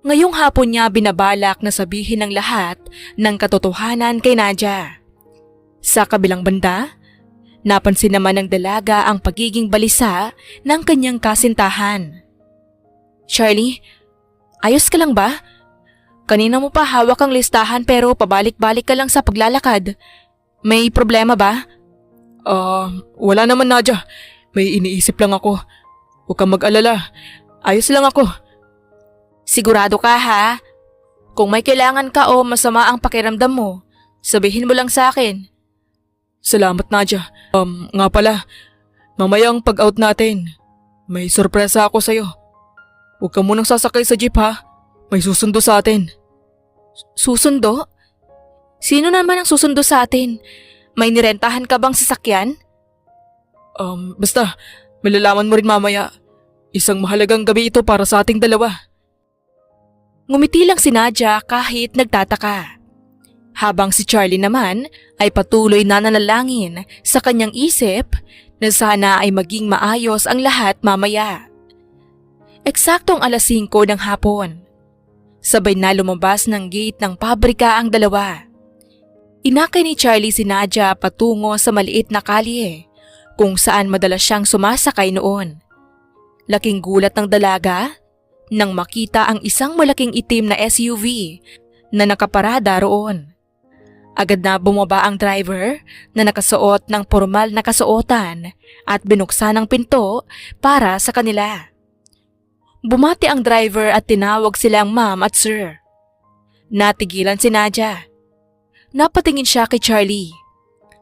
Ngayong hapon niya binabalak na sabihin ng lahat ng katotohanan kay Nadia. Sa kabilang banda, napansin naman ng dalaga ang pagiging balisa ng kanyang kasintahan. Charlie, ayos ka lang ba? Kanina mo pa hawak ang listahan pero pabalik-balik ka lang sa paglalakad. May problema ba? Wala naman, Nadia. May iniisip lang ako. Huwag kang mag-alala. Ayos lang ako. Sigurado ka ha? Kung may kailangan ka o masama ang pakiramdam mo, sabihin mo lang sa akin. Salamat, Nadia. Nga pala, mamayang pag-out natin, may sorpresa ako sa'yo. Huwag ka munang sasakay sa jeep ha. May susundo sa atin. Susundo? Sino naman ang susundo sa atin? May nirentahan ka bang sasakyan? Basta, malalaman mo rin mamaya. Isang mahalagang gabi ito para sa ating dalawa. Ngumiti lang si Nadia kahit nagtataka. Habang si Charlie naman ay patuloy na nanalangin sa kanyang isip na sana ay maging maayos ang lahat mamaya. Eksaktong 5:00 ng hapon. Sabay na lumabas ng gate ng pabrika ang dalawa. Inakay ni Charlie si Nadia patungo sa maliit na kalye kung saan madalas siyang sumasakay noon. Laking gulat ng dalaga nang makita ang isang malaking itim na SUV na nakaparada roon. Agad na bumaba ang driver na nakasuot ng formal na kasuotan at binuksan ang pinto para sa kanila. Bumati ang driver at tinawag silang ma'am at sir. Natigilan si Nadia. Napatingin siya kay Charlie.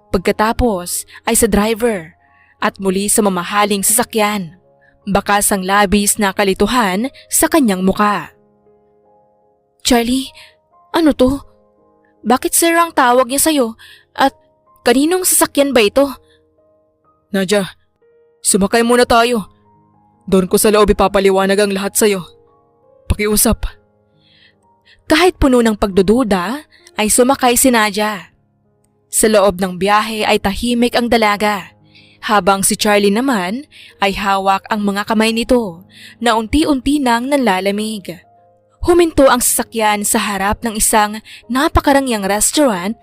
Pagkatapos ay sa driver at muli sa mamahaling sasakyan. Bakas ang labis na kalituhan sa kanyang muka. Charlie, ano to? Bakit sir ang tawag niya sa'yo? At kaninong sasakyan ba ito? Nadia, sumakay muna tayo. Doon ko sa loob ipapaliwanag ang lahat sa'yo. Pakiusap. Kahit puno ng pagdududa, ay sumakay si Nadia. Sa loob ng biyahe ay tahimik ang dalaga, habang si Charlie naman ay hawak ang mga kamay nito na unti-unti nang nanlalamig. Huminto ang sasakyan sa harap ng isang napakarangyang restaurant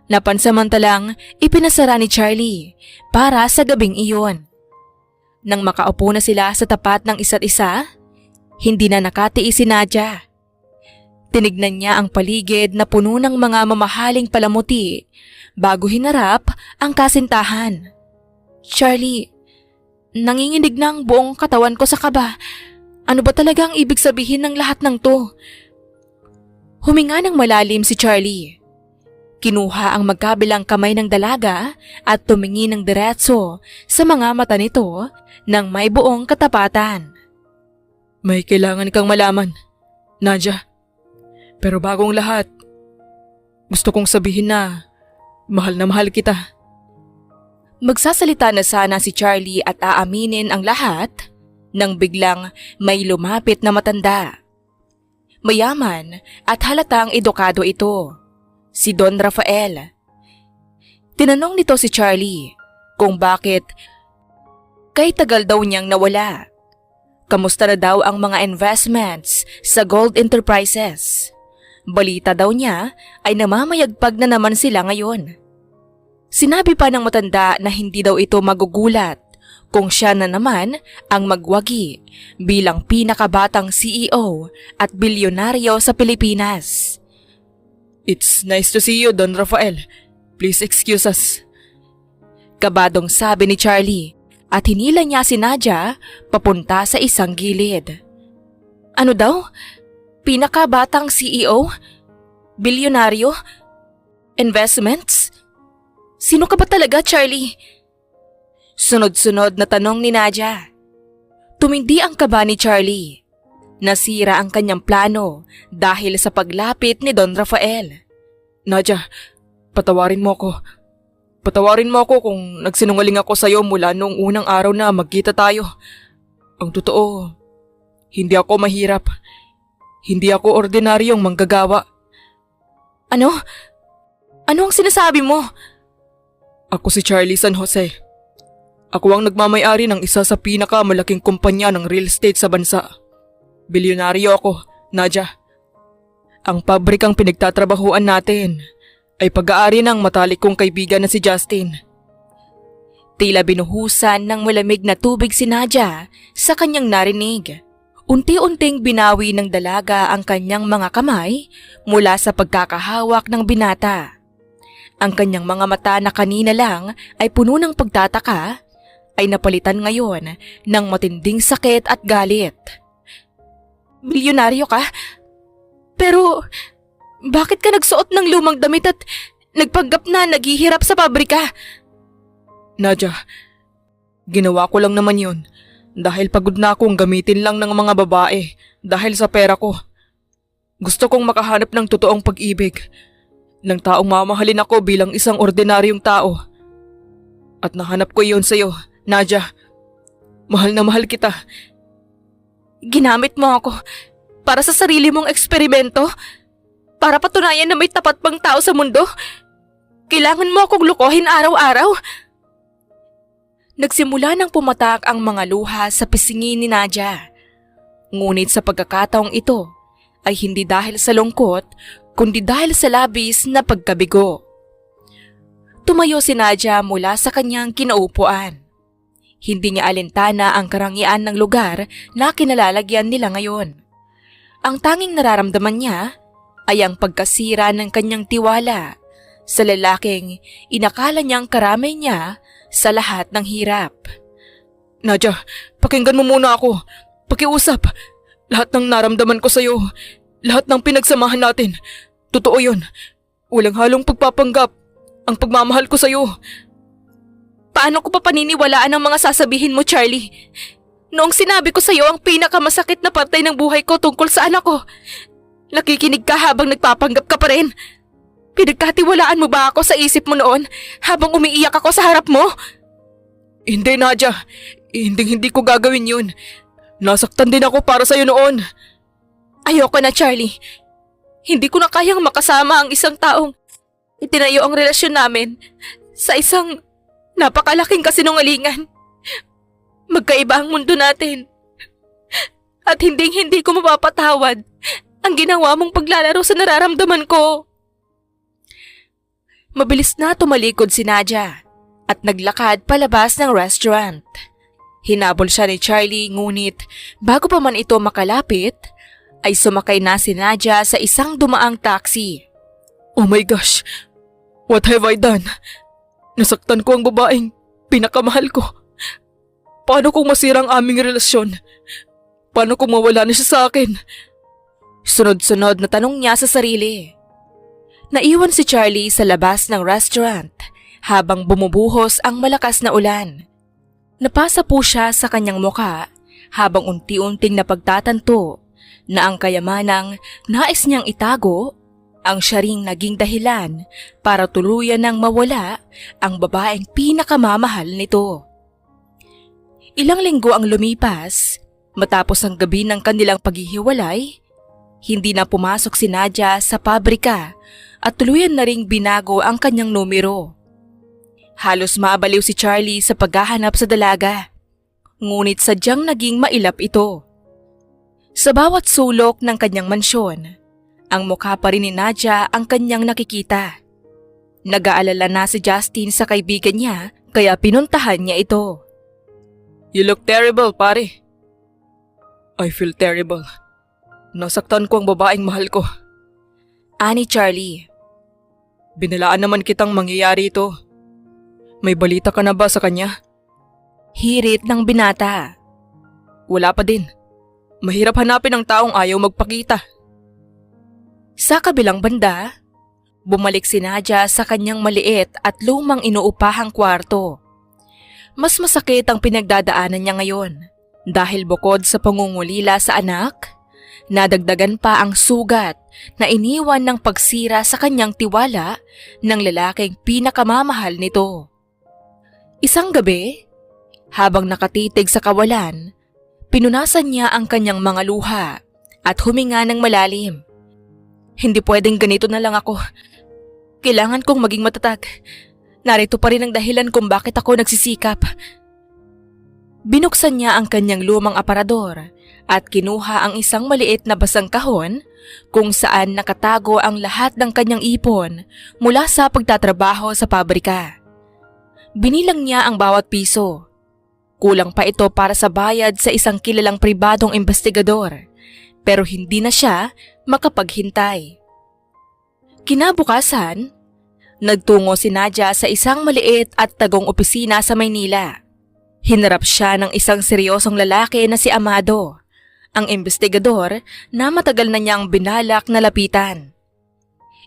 na pansamantalang ipinasara ni Charlie para sa gabing iyon. Nang makaupo na sila sa tapat ng isa't isa, hindi na nakatiis si Nadia. Tinignan niya ang paligid na puno ng mga mamahaling palamuti bago hinarap ang kasintahan. Charlie, nanginginig na ang buong katawan ko sa kaba. Ano ba talaga ang ibig sabihin ng lahat ng to? Huminga ng malalim si Charlie. Kinuha ang magkabilang kamay ng dalaga at tumingin ng diretso sa mga mata nito ng may buong katapatan. May kailangan kang malaman, Nadia. Pero bagong lahat, gusto kong sabihin na mahal kita. Magsasalita na sana si Charlie at aaminin ang lahat nang biglang may lumapit na matanda. Mayaman at halatang edukado ito, si Don Rafael. Tinanong nito si Charlie kung bakit kay tagal daw niyang nawala. Kamusta na daw ang mga investments sa Gold Enterprises? Balita daw niya ay namamayagpag na naman sila ngayon. Sinabi pa ng matanda na hindi daw ito magugulat kung siya na naman ang magwagi bilang pinakabatang CEO at bilyonaryo sa Pilipinas. It's nice to see you, Don Rafael. Please excuse us. Kabadong sabi ni Charlie at hinila niya si Nadia papunta sa isang gilid. Ano daw? Pinakabatang CEO? Bilyonaryo? Investments? Sino ka ba talaga, Charlie? Sunod-sunod na tanong ni Nadia. Tumindi ang kaba ni Charlie. Nasira ang kanyang plano dahil sa paglapit ni Don Rafael. Nadia, patawarin mo ako. Patawarin mo ako kung nagsinungaling ako sa'yo mula noong unang araw na magkita tayo. Ang totoo, hindi ako mahirap. Hindi ako ordinaryong manggagawa. Ano? Ano ang sinasabi mo? Ako si Charlie San Jose. Ako ang nagmamay-ari ng isa sa pinakamalaking kumpanya ng real estate sa bansa. Bilyonaryo ako, Nadia. Ang pabrikang pinagtatrabahuan natin ay pag-aari ng matalik kong kaibigan na si Justin. Tila binuhusan ng malamig na tubig si Nadia sa kanyang narinig. Unti-unting binawi ng dalaga ang kanyang mga kamay mula sa pagkakahawak ng binata. Ang kanyang mga mata na kanina lang ay puno ng pagtataka ay napalitan ngayon ng matinding sakit at galit. Bilyonaryo ka? Pero bakit ka nagsuot ng lumang damit at nagpanggap na naghihirap sa pabrika? Nadia, ginawa ko lang naman yun. Dahil pagod na akong gamitin lang ng mga babae dahil sa pera ko. Gusto kong makahanap ng totoong pag-ibig, ng taong mamahalin ako bilang isang ordinaryong tao. At nahanap ko iyon sa'yo, Nadia. Mahal na mahal kita. Ginamit mo ako para sa sarili mong eksperimento? Para patunayan na may tapat pang tao sa mundo? Kailangan mo akong lukohin araw-araw? Nagsimula nang pumatak ang mga luha sa pisngi ni Nadia. Ngunit sa pagkakataong ito ay hindi dahil sa lungkot, kundi dahil sa labis na pagkabigo. Tumayo si Nadia mula sa kanyang kinaupuan. Hindi niya alintana ang karangyaan ng lugar na kinalalagyan nila ngayon. Ang tanging nararamdaman niya ay ang pagkasira ng kanyang tiwala sa lalaking inakala niyang karamay niya sa lahat ng hirap. Nadia, pakinggan mo muna ako. Pakiusap. Lahat ng naramdaman ko sa'yo, lahat ng pinagsamahan natin, totoo yun. Walang halong pagpapanggap. Ang pagmamahal ko sa'yo. Paano ko pa paniniwalaan ang mga sasabihin mo, Charlie? Noong sinabi ko sa'yo ang pinakamasakit na parte ng buhay ko tungkol sa anak ko, nakikinig ka habang nagpapanggap ka pa rin. Pinagkatiwalaan mo ba ako sa isip mo noon habang umiiyak ako sa harap mo? Hindi, Nadia. Hindi ko gagawin yun. Nasaktan din ako para sa'yo noon. Ayoko na, Charlie. Hindi ko na kayang makasama ang isang taong itinayo ang relasyon namin sa isang napakalaking kasinungalingan. Magkaiba ang mundo natin. At hindi ko mapapatawad ang ginawa mong paglalaro sa nararamdaman ko. Mabilis na tumalikod si Nadia at naglakad palabas ng restaurant. Hinabol siya ni Charlie ngunit bago pa man ito makalapit, ay sumakay na si Nadia sa isang dumaang taxi. Oh my gosh! What have I done? Nasaktan ko ang babaeng pinakamahal ko. Paano kung masira ang aming relasyon? Paano kung mawala na siya sa akin? Sunod-sunod na tanong niya sa sarili. Naiwan si Charlie sa labas ng restaurant habang bumubuhos ang malakas na ulan. Napasa po siya sa kanyang muka habang unti-unting napagtatanto na ang kayamanang nais niyang itago ang siya ring naging dahilan para tuluyan ng mawala ang babaeng pinakamamahal nito. Ilang linggo ang lumipas, matapos ang gabi ng kanilang paghihiwalay, hindi na pumasok si Nadia sa pabrika at tuluyan na ring binago ang kanyang numero. Halos maabaliw si Charlie sa paghahanap sa dalaga, ngunit sadyang naging mailap ito. Sa bawat sulok ng kanyang mansyon, ang mukha pa rin ni Nadia ang kanyang nakikita. Nag-aalala na si Justin sa kaibigan niya kaya pinuntahan niya ito. You look terrible, pare. I feel terrible. Nasaktan ko ang babaeng mahal ko. Ani Charlie. Binalaan naman kitang mangyayari ito. May balita ka na ba sa kanya? Hirit ng binata. Wala pa din. Mahirap hanapin ang taong ayaw magpakita. Sa kabilang banda, bumalik si Nadia sa kanyang maliit at lumang inuupahang kwarto. Mas masakit ang pinagdadaanan niya ngayon dahil bukod sa pangungulila sa anak, nadagdagan pa ang sugat na iniwan ng pagsira sa kanyang tiwala ng lalaking pinakamamahal nito. Isang gabi, habang nakatitig sa kawalan, pinunasan niya ang kanyang mga luha at huminga ng malalim. Hindi pwedeng ganito na lang ako. Kailangan kong maging matatag. Narito pa rin ang dahilan kung bakit ako nagsisikap. Binuksan niya ang kanyang lumang aparador at kinuha ang isang maliit na basang kahon kung saan nakatago ang lahat ng kanyang ipon mula sa pagtatrabaho sa pabrika. Binilang niya ang bawat piso. Kulang pa ito para sa bayad sa isang kilalang pribadong investigador, pero hindi na siya makapaghintay. Kinabukasan, nagtungo si Nadia sa isang maliit at tagong opisina sa Maynila. Hinarap siya ng isang seryosong lalaki na si Amado, ang investigador na matagal na niyang binalak na lapitan.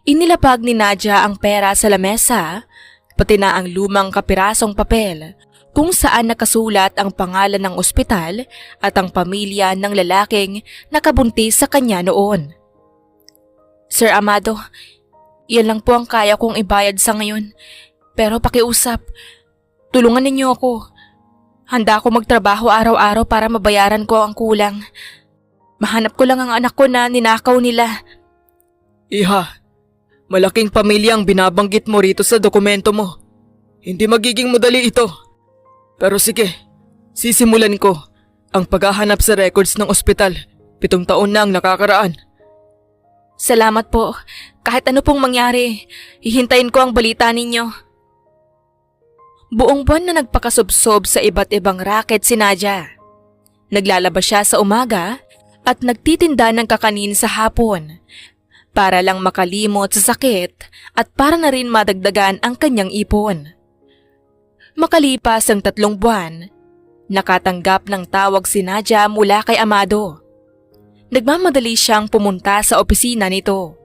Inilapag ni Nadia ang pera sa lamesa, pati na ang lumang kapirasong papel kung saan nakasulat ang pangalan ng ospital at ang pamilya ng lalaking nakabuntis sa kanya noon. Sir Amado, yan lang po ang kaya kong ibayad sa ngayon. Pero pakiusap, tulungan ninyo ako. Handa ako magtrabaho araw-araw para mabayaran ko ang kulang. Mahanap ko lang ang anak ko na ninakaw nila. Iha, malaking pamilya ang binabanggit mo rito sa dokumento mo. Hindi magiging madali ito. Pero sige, sisimulan ko ang paghahanap sa records ng ospital. 7 taon na ang nakakaraan. Salamat po. Kahit ano pong mangyari, hihintayin ko ang balita ninyo. Buong buwan na nagpakasubsob sa iba't ibang racket si Nadia. Naglalabas siya sa umaga at nagtitinda ng kakanin sa hapon para lang makalimot sa sakit at para na rin madagdagan ang kanyang ipon. Makalipas ang 3 buwan, nakatanggap ng tawag si Nadia mula kay Amado. Nagmamadali siyang pumunta sa opisina nito.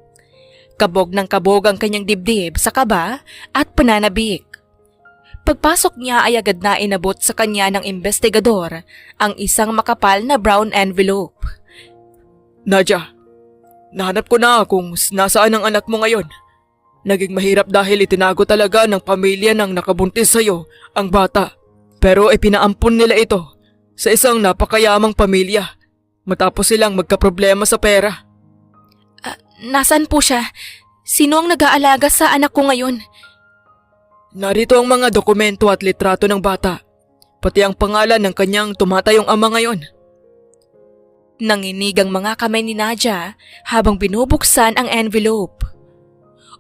Kabog ng kabog ang kanyang dibdib sa kaba at pananabik. Pagpasok niya ay agad na inabot sa kanya ng investigador ang isang makapal na brown envelope. Nadia, nahanap ko na kung nasaan ang anak mo ngayon. Naging mahirap dahil itinago talaga ng pamilya ng nakabuntis sa'yo ang bata. Pero ipinaampun nila ito sa isang napakayamang pamilya matapos silang magkaproblema sa pera. Nasaan po siya? Sino ang nag-aalaga sa anak ko ngayon? Narito ang mga dokumento at litrato ng bata, pati ang pangalan ng kanyang tumatayong ama ngayon. Nanginig ang mga kamay ni Nadia habang binubuksan ang envelope.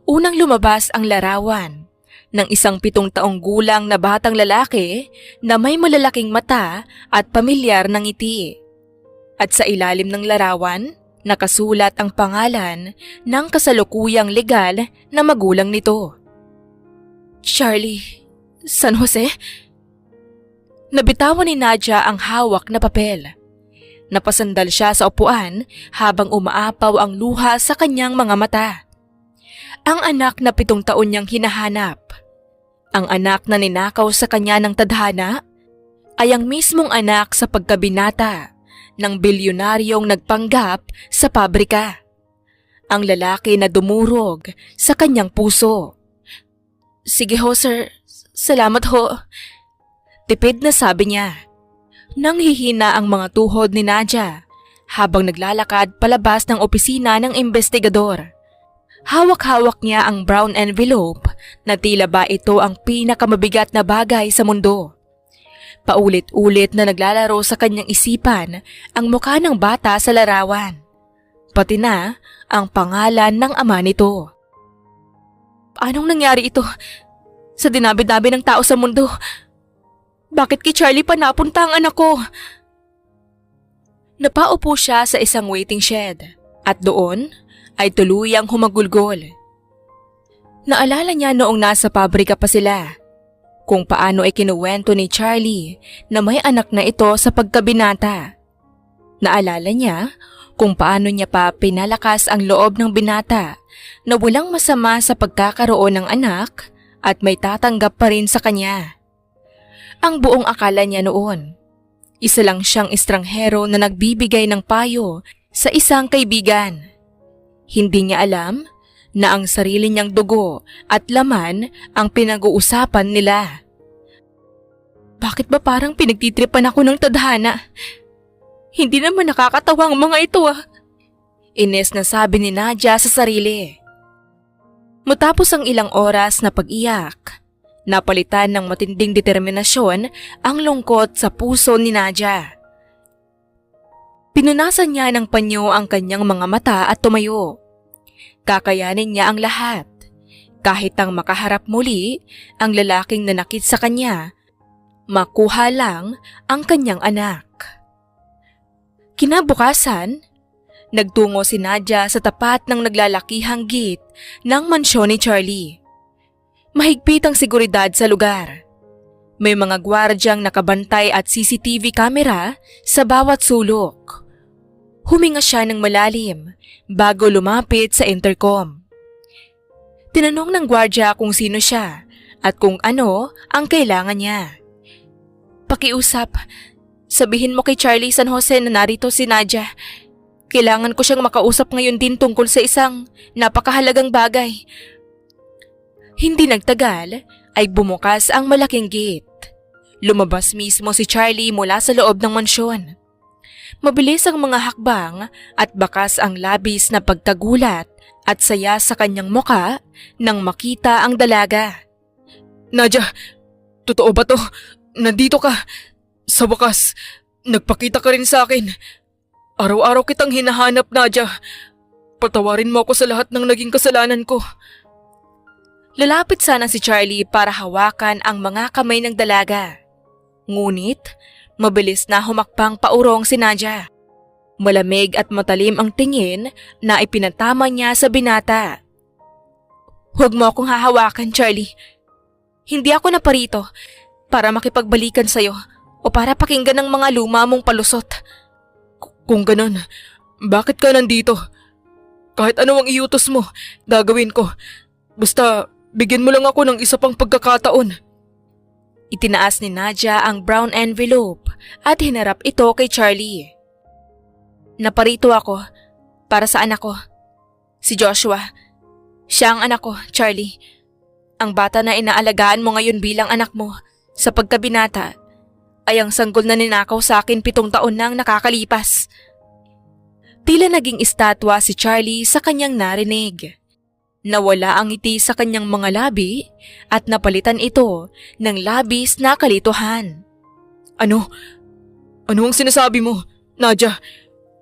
Unang lumabas ang larawan ng isang 7 taong gulang na batang lalaki na may malalaking mata at pamilyar ng ngiti. At sa ilalim ng larawan, nakasulat ang pangalan ng kasalukuyang legal na magulang nito. Charlie San Jose? Nabitawan ni Nadia ang hawak na papel. Napasandal siya sa upuan habang umaapaw ang luha sa kanyang mga mata. Ang anak na 7 taon niyang hinahanap, ang anak na ninakaw sa kanya ng tadhana, ay ang mismong anak sa pagkabinata ng bilyonaryong nagpanggap sa pabrika. Ang lalaki na dumurog sa kanyang puso. Sige ho, sir. Salamat ho. Tipid na sabi niya. Nanghihina ang mga tuhod ni Nadia habang naglalakad palabas ng opisina ng investigador. Hawak-hawak niya ang brown envelope na tila ba ito ang pinakamabigat na bagay sa mundo. Paulit-ulit na naglalaro sa kanyang isipan ang mukha ng bata sa larawan, pati na ang pangalan ng ama nito. Anong nangyari ito sa dinabi-dabi ng tao sa mundo? Bakit kay Charlie pa napunta ang anak ko? Napaupo siya sa isang waiting shed at doon ay tuluyang humagulgol. Naalala niya noong nasa pabrika pa sila kung paano ay kinuwento ni Charlie na may anak na ito sa pagkabinata. Naalala niya kung paano niya pa pinalakas ang loob ng binata na walang masama sa pagkakaroon ng anak at may tatanggap pa rin sa kanya. Ang buong akala niya noon, isa lang siyang estranghero na nagbibigay ng payo sa isang kaibigan. Hindi niya alam na ang sarili niyang dugo at laman ang pinag-uusapan nila. Bakit ba parang pinagtitripan ako ng tadhana? Hindi naman nakakatawa ang mga ito ah. Ines na sabi ni Nadia sa sarili. Matapos ang ilang oras na pag-iyak, napalitan ng matinding determinasyon ang lungkot sa puso ni Nadia. Pinunasan niya ng panyo ang kanyang mga mata at tumayo. Kakayanin niya ang lahat, kahit ang makaharap muli ang lalaking nanakit sa kanya, makuha lang ang kanyang anak. Kinabukasan, nagtungo si Nadia sa tapat ng naglalakihang gate ng mansyon ni Charlie. Mahigpit ang seguridad sa lugar. May mga gwardyang nakabantay at CCTV camera sa bawat sulok. Huminga siya ng malalim bago lumapit sa intercom. Tinanong ng gwardya kung sino siya at kung ano ang kailangan niya. Pakiusap, sabihin mo kay Charlie San Jose na narito si Nadia. Kailangan ko siyang makausap ngayon din tungkol sa isang napakahalagang bagay. Hindi nagtagal ay bumukas ang malaking gate. Lumabas mismo si Charlie mula sa loob ng mansyon. Mabilis ang mga hakbang at bakas ang labis na pagkagulat at saya sa kanyang muka nang makita ang dalaga. Nadia, totoo ba to? Nandito ka. Sa wakas, nagpakita ka rin sa akin. Araw-araw kitang hinahanap, Nadia. Patawarin mo ako sa lahat ng naging kasalanan ko. Lalapit sana si Charlie para hawakan ang mga kamay ng dalaga. Ngunit, mabilis na humakbang paurong si Nadia. Malamig at matalim ang tingin na ipinatama niya sa binata. Huwag mo akong hahawakan, Charlie. Hindi ako naparito para makipagbalikan sa'yo o para pakinggan ang mga luma mong palusot. Kung ganon, bakit ka nandito? Kahit ano ang iutos mo, gagawin ko. Basta, bigyan mo lang ako ng isa pang pagkakataon. Itinaas ni Nadia ang brown envelope at hinarap ito kay Charlie. Naparito ako para sa anak ko, si Joshua. Siya ang anak ko, Charlie. Ang bata na inaalagaan mo ngayon bilang anak mo sa pagkabinata ay ang sanggol na ninakaw sa akin 7 taon nang nakakalipas. Tila naging estatwa si Charlie sa kanyang narinig. Nawala ang ngiti sa kanyang mga labi at napalitan ito ng labis na kalituhan. Ano? Ano ang sinasabi mo, Nadia?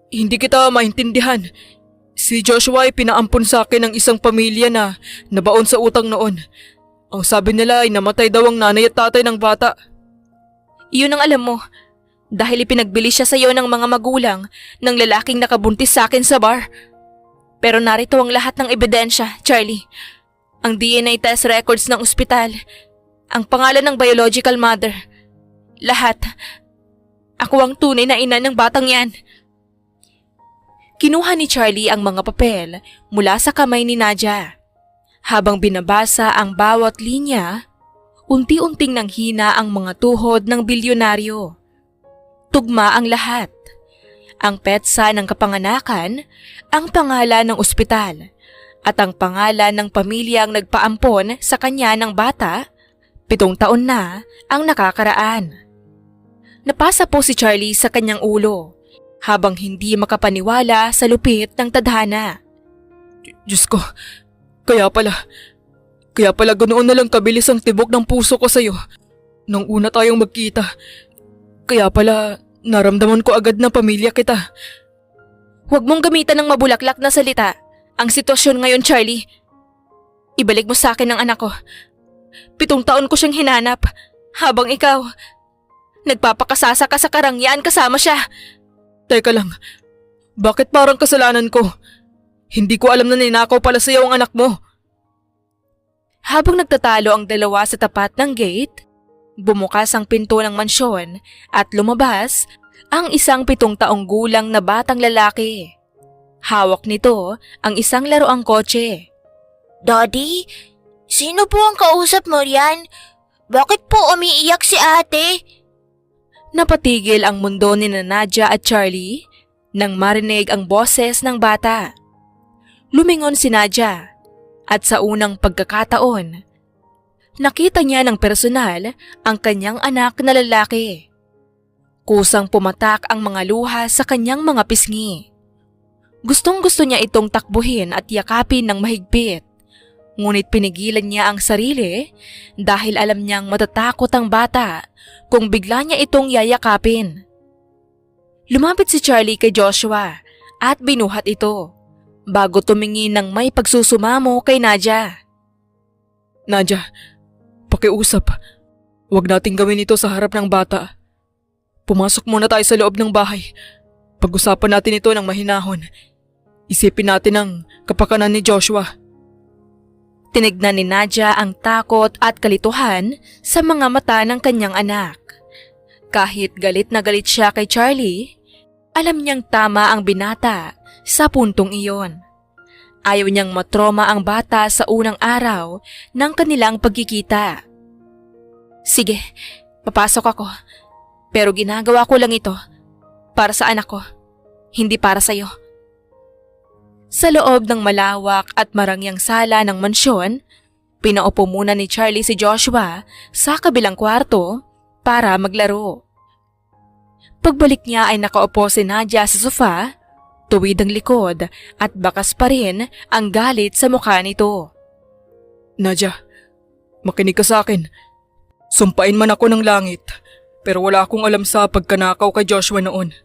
Hindi kita maintindihan. Si Joshua ay pinaampon sa akin ng isang pamilya na nabaon sa utang noon. Ang sabi nila ay namatay daw ang nanay at tatay ng bata. Iyon ang alam mo. Dahil ipinagbili siya sa iyo ng mga magulang ng lalaking nakabuntis sa akin sa bar. Pero narito ang lahat ng ebidensya, Charlie. Ang DNA test records ng ospital. Ang pangalan ng biological mother. Lahat. Ako ang tunay na ina ng batang yan. Kinuha ni Charlie ang mga papel mula sa kamay ni Nadia. Habang binabasa ang bawat linya, unti-unting nanghina ang mga tuhod ng bilyonaryo. Tugma ang lahat. Ang petsa ng kapanganakan, ang pangalan ng ospital, at ang pangalan ng pamilyang nagpaampon sa kanya ng bata, 7 taon na ang nakakaraan. Napasa po si Charlie sa kanyang ulo habang hindi makapaniwala sa lupit ng tadhana. Diyos ko, kaya pala ganoon na lang kabilis ang tibok ng puso ko sa'yo. Nung una tayong magkita, kaya pala naramdaman ko agad na pamilya kita. Huwag mong gamitan ng mabulaklak na salita. Ang sitwasyon ngayon, Charlie. Ibalik mo sa akin ang anak ko. 7 taon ko siyang hinanap, habang ikaw, nagpapakasasa ka sa karangyaan kasama siya. Teka lang, bakit parang kasalanan ko? Hindi ko alam na ninakaw pala sa'yo ang anak mo. Habang nagtatalo ang dalawa sa tapat ng gate, bumukas ang pinto ng mansyon at lumabas ang isang 7 taong gulang na batang lalaki. Hawak nito ang isang laruang kotse. Daddy, sino po ang kausap mo riyan? Bakit po umiiyak si ate? Napatigil ang mundo ni Nadia at Charlie nang marinig ang boses ng bata. Lumingon si Nadia at sa unang pagkakataon, nakita niya ng personal ang kanyang anak na lalaki. Kusang pumatak ang mga luha sa kanyang mga pisngi. Gustong-gusto niya itong takbuhin at yakapin ng mahigpit. Ngunit pinigilan niya ang sarili dahil alam niyang matatakot ang bata kung bigla niya itong yayakapin. Lumapit si Charlie kay Joshua at binuhat ito bago tumingin ng may pagsusumamo kay Nadia. Nadia, pakiusap. Huwag nating gawin ito sa harap ng bata. Pumasok muna tayo sa loob ng bahay. Pag-usapan natin ito ng mahinahon. Isipin natin ang kapakanan ni Joshua. Tinignan ni Nadia ang takot at kalituhan sa mga mata ng kanyang anak. Kahit galit na galit siya kay Charlie, alam niyang tama ang binata sa puntong iyon. Ayaw niyang matroma ang bata sa unang araw ng kanilang pagkikita. Sige, papasok ako. Pero ginagawa ko lang ito para sa anak ko, hindi para sa'yo. Sa loob ng malawak at marangyang sala ng mansyon, pinaupo muna ni Charlie si Joshua sa kabilang kwarto para maglaro. Pagbalik niya ay nakaupo si Nadia sa sofa, tuwid ang likod at bakas pa rin ang galit sa mukha nito. Nadia, makinig ka sa akin. Sumpain man ako ng langit, pero wala akong alam sa pagkanakaw kay Joshua noon.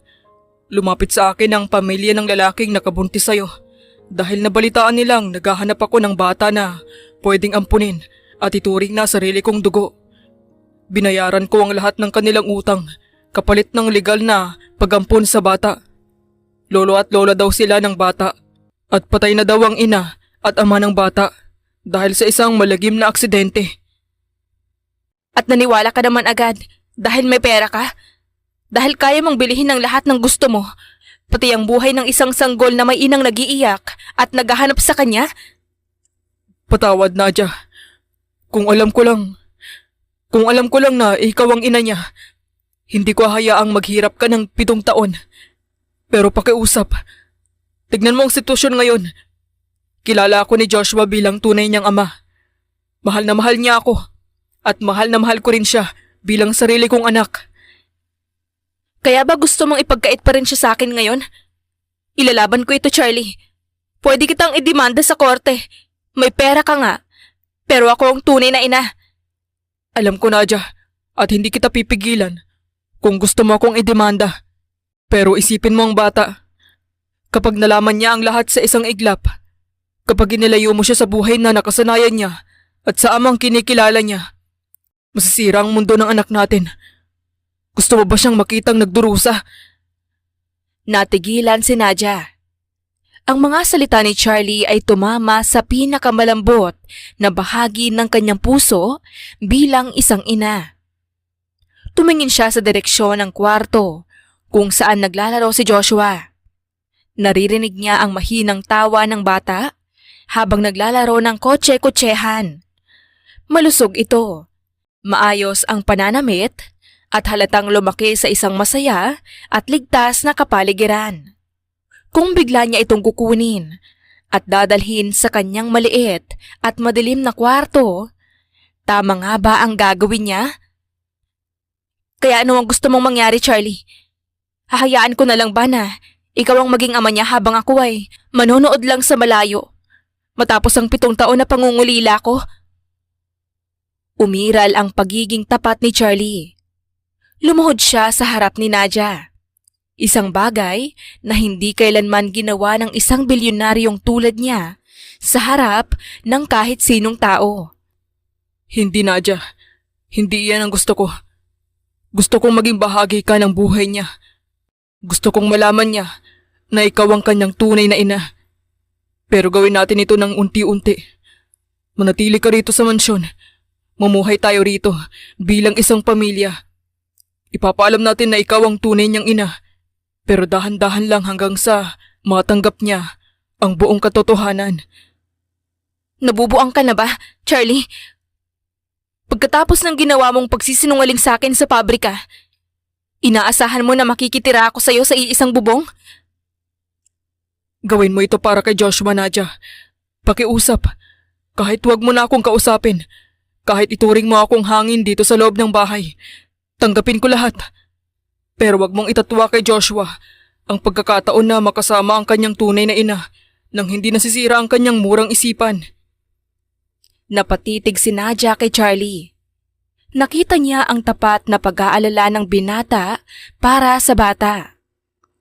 Lumapit sa akin ang pamilya ng lalaking nakabuntis sa'yo. Dahil nabalitaan nilang naghahanap ako ng bata na pwedeng ampunin at ituring na sarili kong dugo. Binayaran ko ang lahat ng kanilang utang kapalit ng legal na pagampun sa bata. Lolo at lola daw sila ng bata at patay na daw ang ina at ama ng bata dahil sa isang malagim na aksidente. At naniwala ka naman agad dahil may pera ka? Dahil kaya mong bilihin ang lahat ng gusto mo? Pati ang buhay ng isang sanggol na may inang nag-iiyak at naghahanap sa kanya? Patawad, Nadia. Kung alam ko lang na ikaw ang ina niya, hindi ko hayaang maghirap ka ng 7 taon. Pero pakiusap, tignan mo ang sitwasyon ngayon. Kilala ako ni Joshua bilang tunay niyang ama. Mahal na mahal niya ako at mahal na mahal ko rin siya bilang sarili kong anak. Kaya ba gusto mong ipagkait pa rin siya sa akin ngayon? Ilalaban ko ito, Charlie. Pwede kitang idemanda sa korte. May pera ka nga. Pero ako ang tunay na ina. Alam ko, Nadia, at hindi kita pipigilan kung gusto mo akong idemanda. Pero isipin mo ang bata. Kapag nalaman niya ang lahat sa isang iglap, kapag inilayo mo siya sa buhay na nakasanayan niya At sa amang kinikilala niya, masisira ang mundo ng anak natin. Gusto mo ba siyang makitang nagdurusa? Natigilan si Nadia. Ang mga salita ni Charlie ay tumama sa pinakamalambot na bahagi ng kanyang puso bilang isang ina. Tumingin siya sa direksyon ng kwarto kung saan naglalaro si Joshua. Naririnig niya ang mahinang tawa ng bata habang naglalaro ng kotse-kotsehan. Malusog ito, maayos ang pananamit at halatang lumaki sa isang masaya at ligtas na kapaligiran. Kung bigla niya itong kukunin at dadalhin sa kanyang maliit at madilim na kwarto, tama nga ba ang gagawin niya? Kaya ano ang gusto mong mangyari, Charlie? Hahayaan ko na lang ba na ikaw ang maging ama niya habang ako ay manonood lang sa malayo matapos ang 7 taon na pangungulila ko? Umiral ang pagiging tapat ni Charlie. Lumuhod siya sa harap ni Nadia. Isang bagay na hindi kailanman ginawa ng isang bilyonaryong tulad niya sa harap ng kahit sinong tao. Hindi, Nadia. Hindi iyan ang gusto ko. Gusto kong maging bahagi ka ng buhay niya. Gusto kong malaman niya na ikaw ang kanyang tunay na ina. Pero gawin natin ito ng unti-unti. Manatili ka rito sa mansyon. Mamuhay tayo rito bilang isang pamilya. Ipapaalam natin na ikaw ang tunay niyang ina. Pero dahan-dahan lang hanggang sa matanggap niya ang buong katotohanan. Nabubuang ka na ba, Charlie? Pagkatapos ng ginawa mong pagsisinungaling sa akin sa pabrika, inaasahan mo na makikitira ako sa iyo sa iisang bubong? Gawin mo ito para kay Joshua, Nadia. Pakiusap. Kahit huwag mo na akong kausapin. Kahit ituring mo akong hangin dito sa loob ng bahay. Tanggapin ko lahat. Pero wag mong itatwa kay Joshua ang pagkakataon na makasama ang kanyang tunay na ina nang hindi nasisira ang kanyang murang isipan. Napatitig si Nadia kay Charlie. Nakita niya ang tapat na pag-aalala ng binata para sa bata.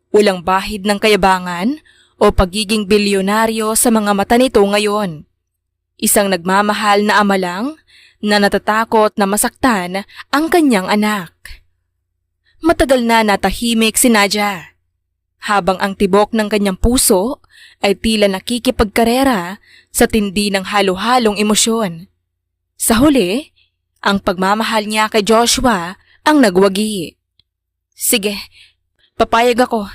Walang bahid ng kayabangan o pagiging bilyonaryo sa mga mata nito ngayon. Isang nagmamahal na ama lang na natatakot na masaktan ang kanyang anak. Matagal na natahimik si Nadia, habang ang tibok ng kanyang puso ay tila nakikipagkarera sa tindi ng halo-halong emosyon. Sa huli, ang pagmamahal niya kay Joshua ang nagwagi. Sige, papayag ako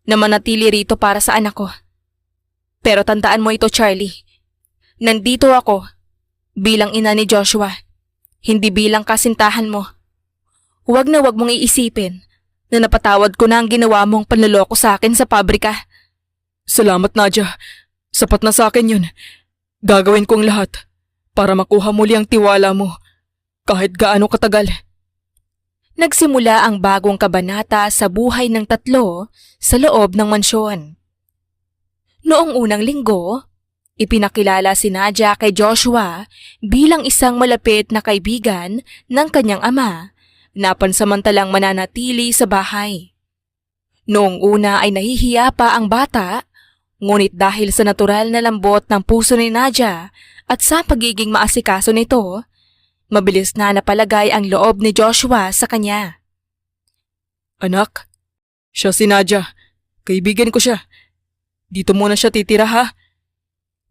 na manatili rito para sa anak ko. Pero tandaan mo ito, Charlie. Nandito ako bilang ina ni Joshua, hindi bilang kasintahan mo. Huwag na huwag mong iisipin na napatawad ko na ang ginawa mong panloloko sa akin sa pabrika. Salamat, Nadia. Sapat na sa akin yun. Gagawin kong lahat para makuha muli ang tiwala mo kahit gaano katagal. Nagsimula ang bagong kabanata sa buhay ng tatlo sa loob ng mansyon. Noong unang linggo, ipinakilala si Nadia kay Joshua bilang isang malapit na kaibigan ng kanyang ama na pansamantalang mananatili sa bahay. Noong una ay nahihiya pa ang bata, ngunit dahil sa natural na lambot ng puso ni Nadia at sa pagiging maasikaso nito, mabilis na napalagay ang loob ni Joshua sa kanya. Anak, siya si Nadia. Kaibigan ko siya. Dito muna siya titira, ha?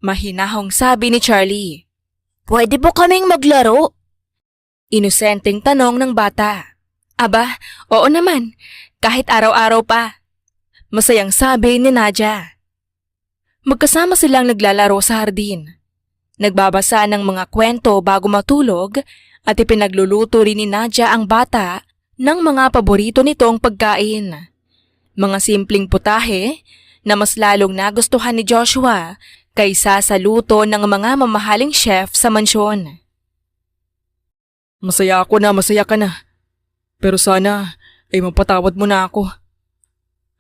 Mahinahong sabi ni Charlie. Pwede po kaming maglaro? Inosenteng tanong ng bata. Aba, oo naman, kahit araw-araw pa. Masayang sabi ni Nadia. Magkasama silang naglalaro sa hardin. Nagbabasa ng mga kwento bago matulog at ipinagluluto rin ni Nadia ang bata ng mga paborito nitong pagkain. Mga simpleng putahe na mas lalong nagustuhan ni Joshua kaysa sa luto ng mga mamahaling chef sa mansyon. Masaya ako na masaya ka na. Pero sana ay mapatawad mo na ako.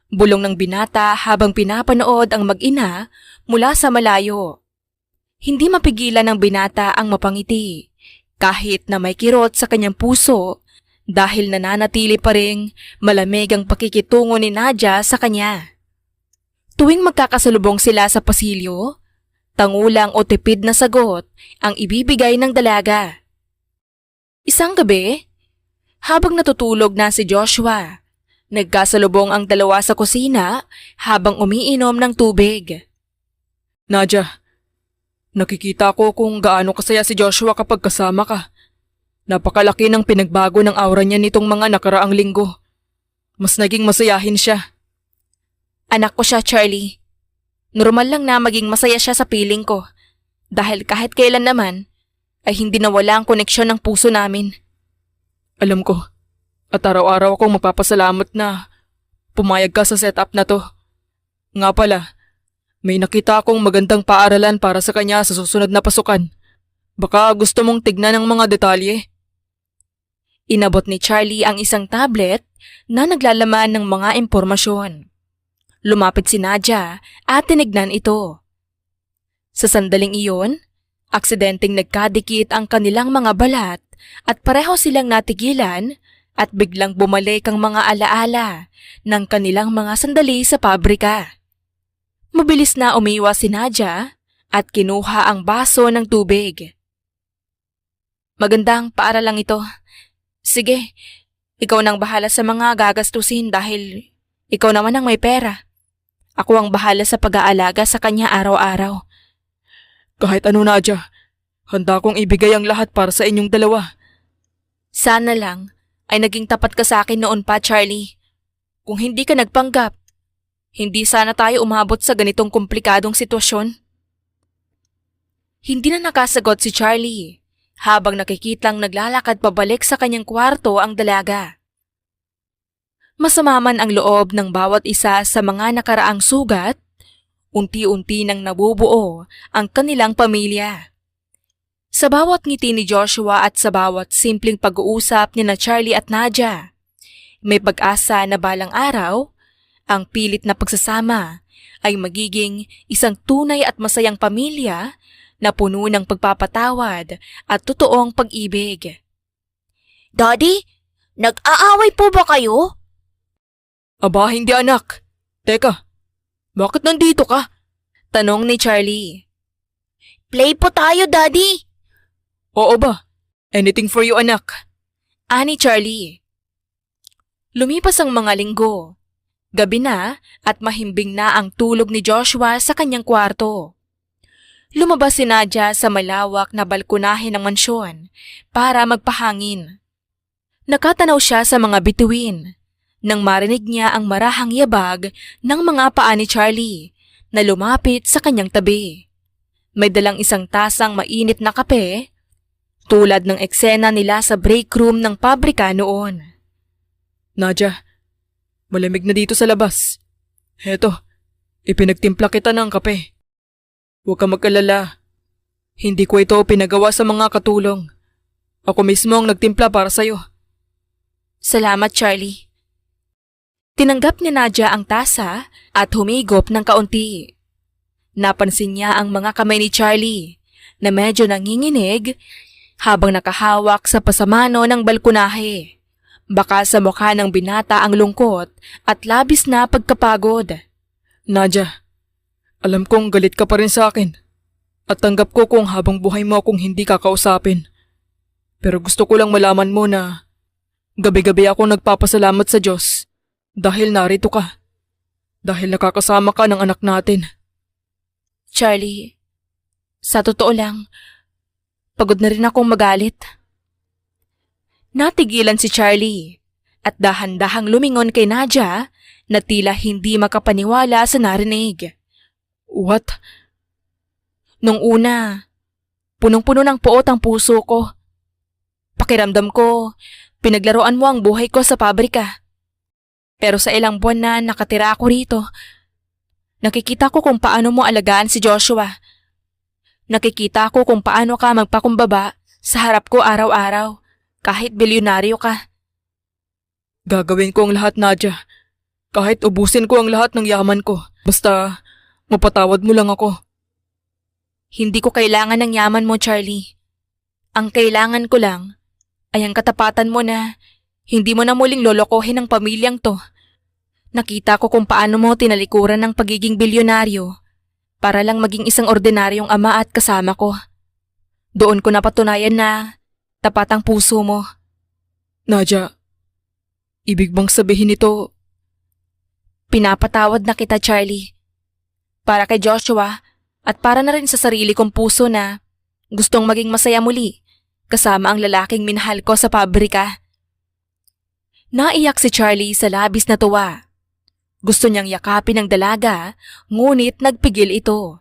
Bulong ng binata habang pinapanood ang mag-ina mula sa malayo. Hindi mapigilan ng binata ang mapangiti kahit na may kirot sa kanyang puso dahil nananatili pa ring malamig ang pakikitungo ni Nadia sa kanya. Tuwing magkakasalubong sila sa pasilyo, Tangulang o tipid na sagot ang ibibigay ng dalaga. Isang gabi, habang natutulog na si Joshua, nagkasalubong ang dalawa sa kusina habang umiinom ng tubig. Nadia, nakikita ko kung gaano kasaya si Joshua kapag kasama ka. Napakalaki ng pinagbago ng aura niya nitong mga nakaraang linggo. Mas naging masayahin siya. Anak ko siya, Charlie. Normal lang na maging masaya siya sa piling ko dahil kahit kailan naman ay hindi nawala ang koneksyon ng puso namin. Alam ko, at araw-araw akong mapapasalamat na pumayag ka sa setup na to. Nga pala, may nakita akong magandang paaralan para sa kanya sa susunod na pasukan. Baka gusto mong tignan ng mga detalye. Inabot ni Charlie ang isang tablet na naglalaman ng mga impormasyon. Lumapit si Nadia at tinignan ito. Sa sandaling iyon, aksidenteng nagkadikit ang kanilang mga balat at pareho silang natigilan at biglang bumalik ang mga alaala ng kanilang mga sandali sa pabrika. Mabilis na umiwas si Nadia at kinuha ang baso ng tubig. Magandang paaralang ito. Sige, ikaw nang bahala sa mga gagastusin dahil ikaw naman ang may pera. Ako ang bahala sa pag-aalaga sa kanya araw-araw. Kahit ano, Nadia, handa kong ibigay ang lahat para sa inyong dalawa. Sana lang ay naging tapat ka sa akin noon pa, Charlie. Kung hindi ka nagpanggap, hindi sana tayo umabot sa ganitong komplikadong sitwasyon. Hindi na nakasagot si Charlie habang nakikitang naglalakad pabalik sa kanyang kwarto ang dalaga. Masama man ang loob ng bawat isa sa mga nakaraang sugat, unti-unti nang nabubuo ang kanilang pamilya. Sa bawat ngiti ni Joshua at sa bawat simpleng pag-uusap ni na Charlie at Nadia, may pag-asa na balang araw, ang pilit na pagsasama ay magiging isang tunay at masayang pamilya na puno ng pagpapatawad at totoong pag-ibig. Daddy, nag-aaway po ba kayo? Aba, hindi anak. Teka, bakit nandito ka? Tanong ni Charlie. Play po tayo, Daddy. Oo ba? Anything for you, anak. Ani Charlie. Lumipas ang mga linggo. Gabi na at mahimbing na ang tulog ni Joshua sa kanyang kwarto. Lumabas si Nadia sa malawak na balkonahe ng mansyon para magpahangin. Nakatanaw siya sa mga bituin nang marinig niya ang marahang yabag ng mga paa ni Charlie na lumapit sa kanyang tabi. May dalang isang tasang mainit na kape, tulad ng eksena nila sa break room ng pabrika noon. Nadia, malamig na dito sa labas. Heto, ipinagtimpla kita ng kape. Huwag ka mag-alala. Hindi ko ito pinagawa sa mga katulong. Ako mismo ang nagtimpla para sa'yo. Salamat, Charlie. Tinanggap ni Nadia ang tasa at humigop ng kaunti. Napansin niya ang mga kamay ni Charlie na medyo nanginginig habang nakahawak sa pasamano ng balkonahe. Baka sa mukha ng binata ang lungkot at labis na pagkapagod. Nadia, alam kong galit ka pa rin sa akin. At tanggap ko kung habang buhay mo akong hindi kakausapin. Pero gusto ko lang malaman mo na gabi-gabi ako nagpapasalamat sa Diyos dahil narito ka. Dahil nakakasama ka ng anak natin. Charlie, sa totoo lang, pagod na rin akong magalit. Natigilan si Charlie at dahan-dahang lumingon kay Nadia na tila hindi makapaniwala sa narinig. What? Nung una, punong-puno ng puot ang puso ko. Pakiramdam ko, pinaglaruan mo ang buhay ko sa pabrika. Pero sa ilang buwan na nakatira ako rito, nakikita ko kung paano mo alagaan si Joshua. Nakikita ko kung paano ka magpakumbaba sa harap ko araw-araw, kahit bilyonaryo ka. Gagawin ko ang lahat, Nadia. Kahit ubusin ko ang lahat ng yaman ko. Basta, mapatawad mo lang ako. Hindi ko kailangan ng yaman mo, Charlie. Ang kailangan ko lang ay ang katapatan mo na hindi mo na muling lolokohin ang pamilyang to. Nakita ko kung paano mo tinalikuran ng pagiging bilyonaryo para lang maging isang ordinaryong ama at kasama ko. Doon ko napatunayan na tapat ang puso mo. Nadia, ibig bang sabihin nito? Pinapatawad na kita, Charlie. Para kay Joshua at para na rin sa sarili kong puso na gustong maging masaya muli kasama ang lalaking minahal ko sa pabrika. Naiyak si Charlie sa labis na tuwa. Gusto niyang yakapin ang dalaga, ngunit nagpigil ito.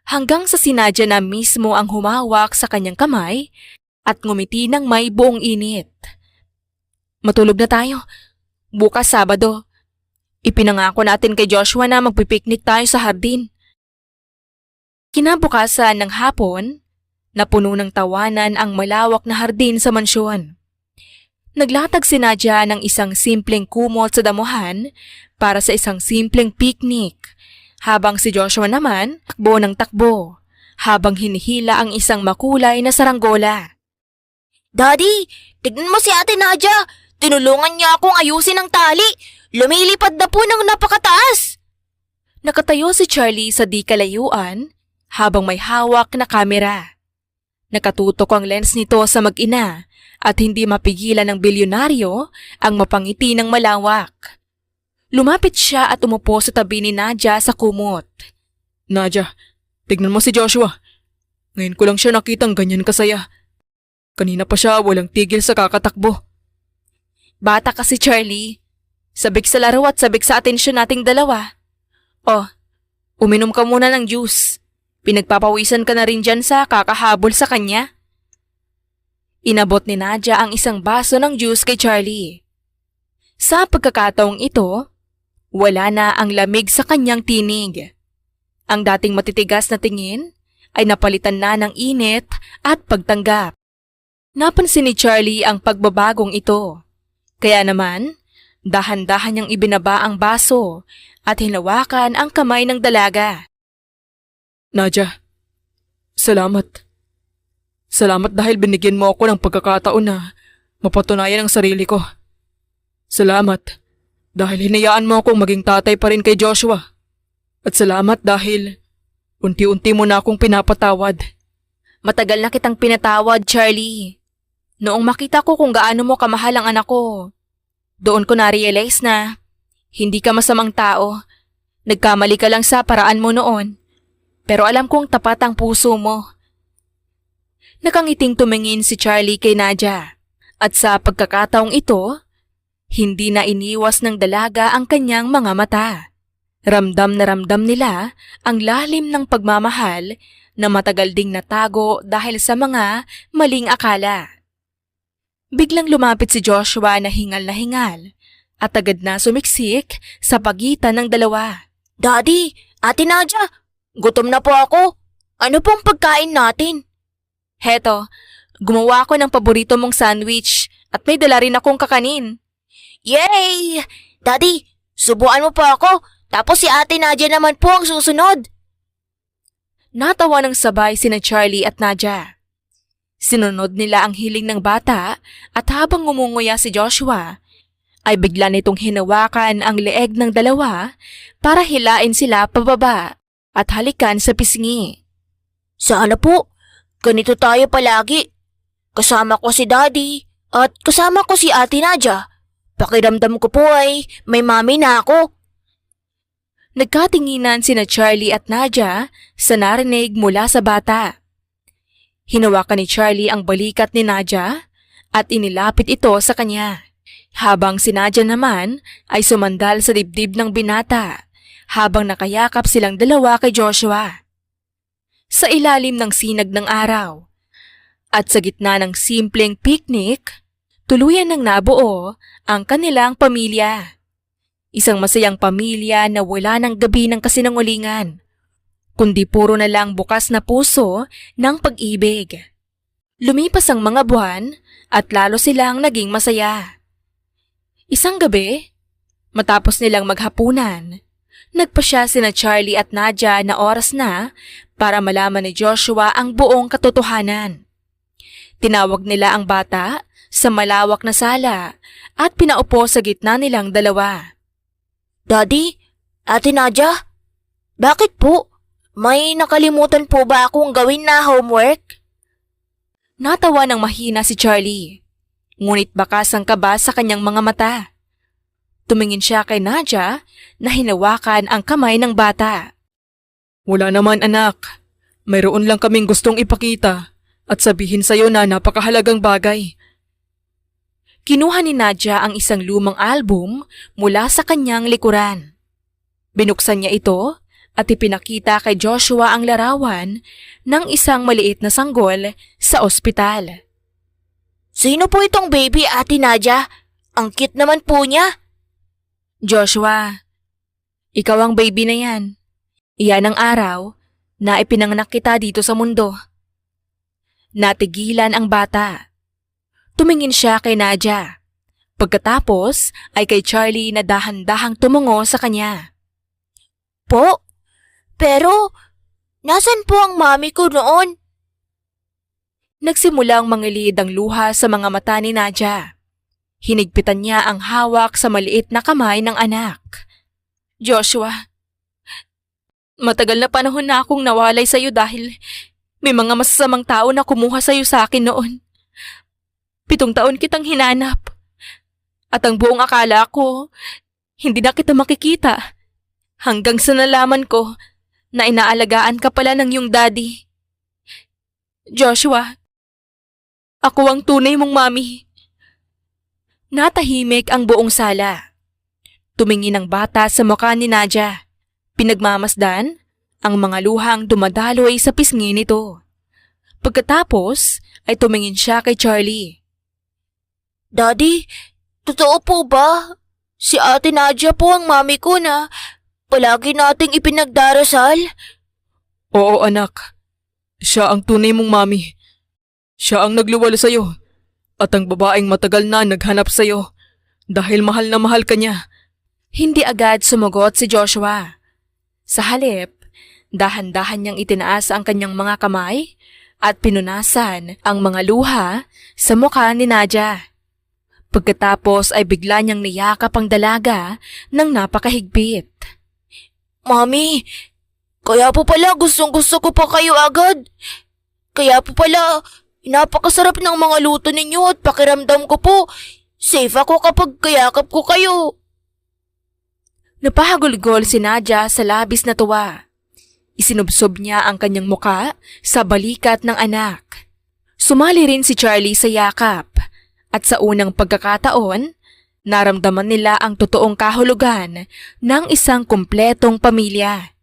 Hanggang sa si Nadia na mismo ang humawak sa kanyang kamay at ngumiti ng may buong init. Matulog na tayo. Bukas Sabado. Ipinangako natin kay Joshua na magpipiknik tayo sa hardin. Kinabukasan ng hapon, napuno ng tawanan ang malawak na hardin sa mansyon. Naglatag si Nadia ng isang simpleng kumot sa damuhan para sa isang simpleng picnic, habang si Joshua naman takbo ng takbo, habang hinihila ang isang makulay na saranggola. Daddy, tignan mo si Ate Nadia. Tinulungan niya akong ayusin ang tali. Lumilipad na po ng napakataas. Nakatayo si Charlie sa di kalayuan habang may hawak na kamera. Nakatutok ang lens nito sa mag-ina at hindi mapigilan ng bilyonaryo ang mapangiti ng malawak. Lumapit siya at umupo sa tabi ni Nadia sa kumot. Nadia, tignan mo si Joshua. Ngayon ko lang siya nakitang ganyan kasaya. Kanina pa siya walang tigil sa kakatakbo. Bata kasi Charlie. Sabik sa laro at sabik sa atensyon nating dalawa. Oh, uminom ka muna ng juice. Pinagpapawisan ka na rin dyan sa kakahabol sa kanya. Inabot ni Nadia ang isang baso ng juice kay Charlie. Sa pagkakataong ito, wala na ang lamig sa kanyang tinig. Ang dating matitigas na tingin ay napalitan na ng init at pagtanggap. Napansin ni Charlie ang pagbabagong ito. Kaya naman, dahan-dahan niyang ibinaba ang baso at hinawakan ang kamay ng dalaga. Nadia, salamat. Salamat dahil binigyan mo ako ng pagkakataon na mapatunayan ang sarili ko. Salamat dahil hinayaan mo akong maging tatay pa rin kay Joshua. At salamat dahil unti-unti mo na akong pinapatawad. Matagal na kitang pinatawad, Charlie. Noong makita ko kung gaano mo kamahal ang anak ko, doon ko na-realize na hindi ka masamang tao. Nagkamali ka lang sa paraan mo noon. Pero alam kong tapat ang puso mo. Nakangiting tumingin si Charlie kay Nadia. At sa pagkakataong ito, hindi na iniwas ng dalaga ang kanyang mga mata. Ramdam na ramdam nila ang lalim ng pagmamahal na matagal ding natago dahil sa mga maling akala. Biglang lumapit si Joshua na hingal at agad na sumiksik sa pagitan ng dalawa. Daddy, Ate Nadia, gutom na po ako. Ano pong pagkain natin? Heto, gumawa ako ng paborito mong sandwich at may dala rin akong kakanin. Yay! Daddy, subuan mo po ako. Tapos si Ate Nadia naman po ang susunod. Natawa ng sabay sina Charlie at Nadia. Sinunod nila ang hiling ng bata at habang ngumunguya si Joshua, ay bigla nitong hinawakan ang leeg ng dalawa para hilain sila pababa at halikan sa pisngi. Sana po, ganito tayo palagi. Kasama ko si Daddy at kasama ko si Ate Nadia. Pakiramdam ko po ay may mami na ako. Nagkatinginan sina Charlie at Nadia sa narinig mula sa bata. Hinawakan ni Charlie ang balikat ni Nadia at inilapit ito sa kanya, habang si Nadia naman ay sumandal sa dibdib ng binata habang nakayakap silang dalawa kay Joshua. Sa ilalim ng sinag ng araw at sa gitna ng simpleng picnic, tuluyan ng nabuo ang kanilang pamilya. Isang masayang pamilya na wala ng gabi ng kasinungalingan, kundi puro na lang bukas na puso ng pag-ibig. Lumipas ang mga buwan at lalo silang naging masaya. Isang gabi, matapos nilang maghapunan, nagpasya sina Charlie at Nadia na oras na para malaman ni Joshua ang buong katotohanan. Tinawag nila ang bata sa malawak na sala at pinaupo sa gitna nilang dalawa. Daddy, Ate Nadia, bakit po? May nakalimutan po ba akong gawin na homework? Natawa ng mahina si Charlie. Ngunit bakas ang kaba sa kanyang mga mata. Tumingin siya kay Nadia na hinawakan ang kamay ng bata. Wala naman anak. Mayroon lang kaming gustong ipakita at sabihin sa'yo na napakahalagang bagay. Kinuha ni Nadia ang isang lumang album mula sa kanyang likuran. Binuksan niya ito at ipinakita kay Joshua ang larawan ng isang maliit na sanggol sa ospital. Sino po itong baby, Ate Nadia? Ang cute naman po niya. Joshua, ikaw ang baby na yan. Iyan ang araw na ipinanganak kita dito sa mundo. Natigilan ang bata. Tumingin siya kay Nadia. Pagkatapos ay kay Charlie na dahan-dahang tumungo sa kanya. Po? Pero, nasan po ang mami ko noon? Nagsimulang mangilid ang luha sa mga mata ni Nadia. Hinigpitan niya ang hawak sa maliit na kamay ng anak. Joshua, matagal na panahon na akong nawalay sa iyo dahil may mga masasamang tao na kumuha sa iyo sa akin noon. 7 taon kitang hinanap. At ang buong akala ko, hindi na kita makikita. Hanggang sa nalaman ko na inaalagaan ka pala ng iyong daddy. Joshua, ako ang tunay mong mami. Natahimik ang buong sala. Tumingin ang bata sa mukha ni Nadia. Pinagmamasdan ang mga luhang dumadaloy sa pisngi nito. Pagkatapos ay tumingin siya kay Charlie. Daddy, totoo po ba? Si Ate Nadia po ang mami ko na palagi nating ipinagdarasal? Oo anak. Siya ang tunay mong mami. Siya ang nagluwal sa'yo. At ang babaeng matagal na naghanap sa'yo dahil mahal na mahal ka niya. Hindi agad sumagot si Joshua. Sa halip, dahan-dahan niyang itinaas ang kanyang mga kamay at pinunasan ang mga luha sa mukha ni Nadia. Pagkatapos ay bigla niyang niyakap ang dalaga ng napakahigpit. Mami, kaya po pala gustong-gusto ko pa kayo agad. Kaya po pala, napakasarap ng mga luto ninyo at pakiramdam ko po, safe ako kapag kayakap ko kayo. Napahagulgol si Nadia sa labis na tuwa. Isinubsob niya ang kanyang muka sa balikat ng anak. Sumali rin si Charlie sa yakap at sa unang pagkakataon, naramdaman nila ang totoong kahulugan ng isang kumpletong pamilya.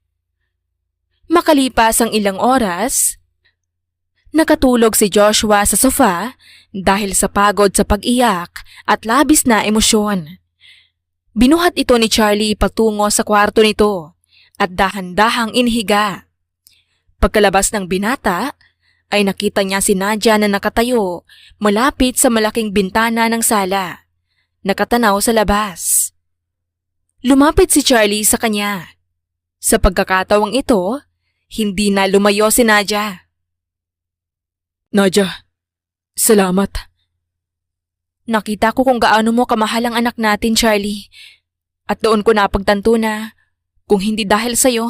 Makalipas ang ilang oras, nakatulog si Joshua sa sofa dahil sa pagod sa pag-iyak at labis na emosyon. Binuhat ito ni Charlie patungo sa kwarto nito at dahan-dahang inhiga. Pagkalabas ng binata, ay nakita niya si Nadia na nakatayo malapit sa malaking bintana ng sala, nakatanaw sa labas. Lumapit si Charlie sa kanya. Sa pagkakatawang ito, hindi na lumayo si Nadia. Nadia, salamat. Nakita ko kung gaano mo kamahal ang anak natin, Charlie. At doon ko napagtanto na kung hindi dahil sa'yo,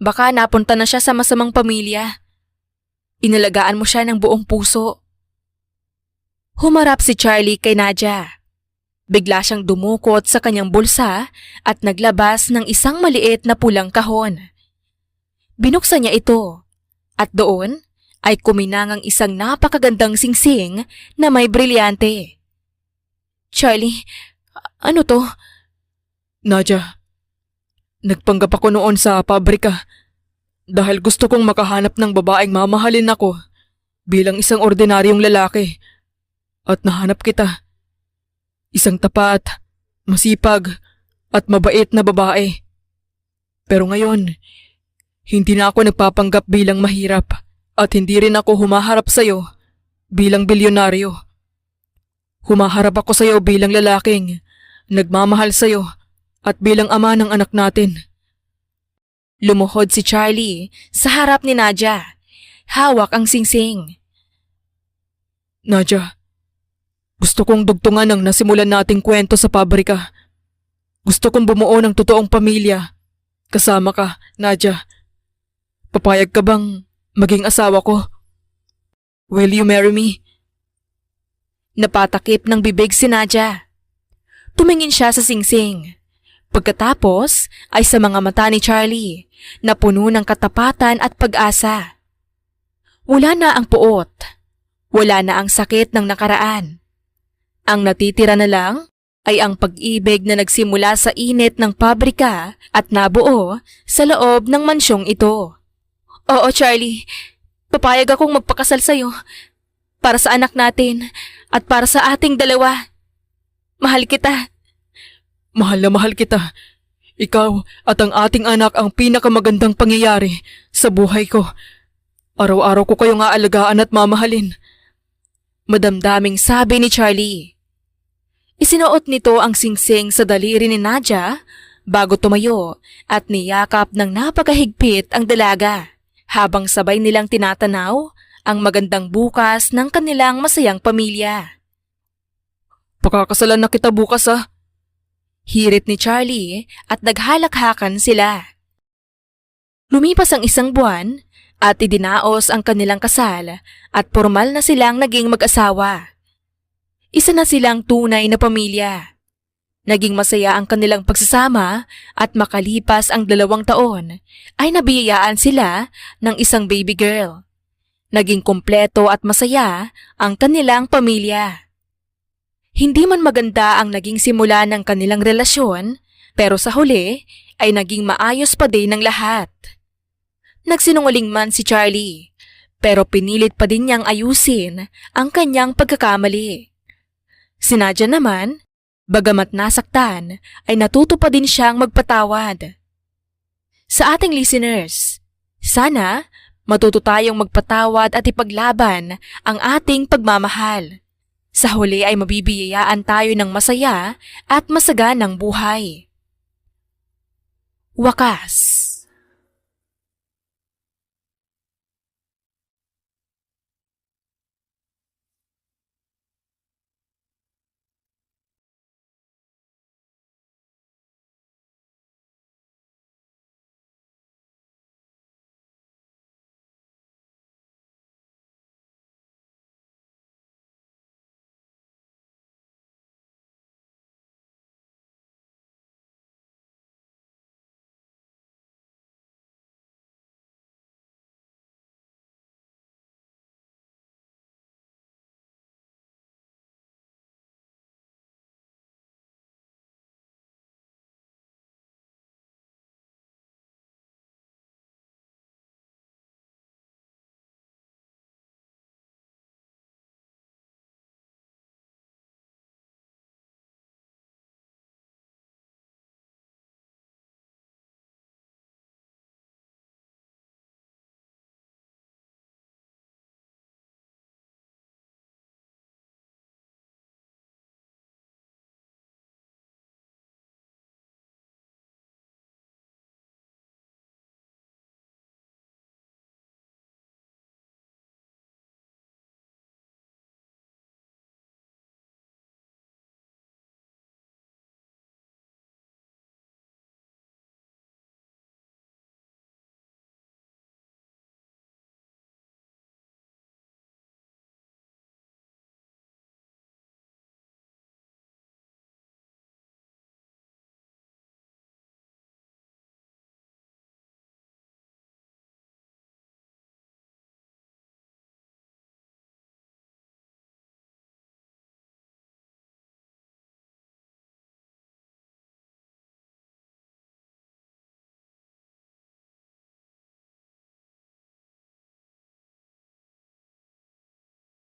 baka napunta na siya sa masamang pamilya. Inalagaan mo siya ng buong puso. Humarap si Charlie kay Nadia. Bigla siyang dumukot sa kanyang bulsa at naglabas ng isang maliit na pulang kahon. Binuksan niya ito at doon ay kuminang ang isang napakagandang singsing na may brilyante. Charlie, ano to? Nadia, nagpanggap ako noon sa pabrika dahil gusto kong makahanap ng babaeng mamahalin ako bilang isang ordinaryong lalaki. At nahanap kita. Isang tapat, masipag, at mabait na babae. Pero ngayon, hindi na ako nagpapanggap bilang mahirap at hindi rin ako humaharap sa'yo bilang bilyonaryo. Humaharap ako sa'yo bilang lalaking nagmamahal sa'yo at bilang ama ng anak natin. Lumuhod si Charlie sa harap ni Nadia. Hawak ang singsing. Nadia, gusto kong dugtungan ang nasimulan nating kwento sa pabrika. Gusto kong bumuo ng totoong pamilya. Kasama ka, Nadia. Papayag ka bang maging asawa ko? Will you marry me? Napatakip ng bibig si Nadia. Tumingin siya sa singsing. Pagkatapos ay sa mga mata ni Charlie na puno ng katapatan at pag-asa. Wala na ang puot. Wala na ang sakit ng nakaraan. Ang natitira na lang ay ang pag-ibig na nagsimula sa init ng pabrika at nabuo sa loob ng mansyong ito. Oo, Charlie. Papayag akong magpakasal sa'yo. Para sa anak natin at para sa ating dalawa. Mahal kita. Mahal na mahal kita. Ikaw at ang ating anak ang pinakamagandang pangyayari sa buhay ko. Araw-araw ko kayong aalagaan at mamahalin. Madamdaming sabi ni Charlie. Isinuot nito ang singsing sa daliri ni Nadia bago tumayo at niyakap ng napakahigpit ang dalaga habang sabay nilang tinatanaw ang magandang bukas ng kanilang masayang pamilya. Pakakasalan na kita bukas ah. Hirit ni Charlie at naghalakhakan sila. Lumipas ang isang buwan at idinaos ang kanilang kasal at formal na silang naging mag-asawa. Isa na silang tunay na pamilya. Naging masaya ang kanilang pagsasama at makalipas ang 2 taon ay nabiyayaan sila ng isang baby girl. Naging kumpleto at masaya ang kanilang pamilya. Hindi man maganda ang naging simula ng kanilang relasyon, pero sa huli ay naging maayos pa din ang lahat. Nagsinungaling man si Charlie, pero pinilit pa din niyang ayusin ang kanyang pagkakamali. Si Nadia naman, bagamat nasaktan, ay natuto pa din siyang magpatawad. Sa ating listeners, sana matuto tayong magpatawad at ipaglaban ang ating pagmamahal. Sa huli ay mabibiyayaan tayo ng masaya at masaganang buhay. Wakas.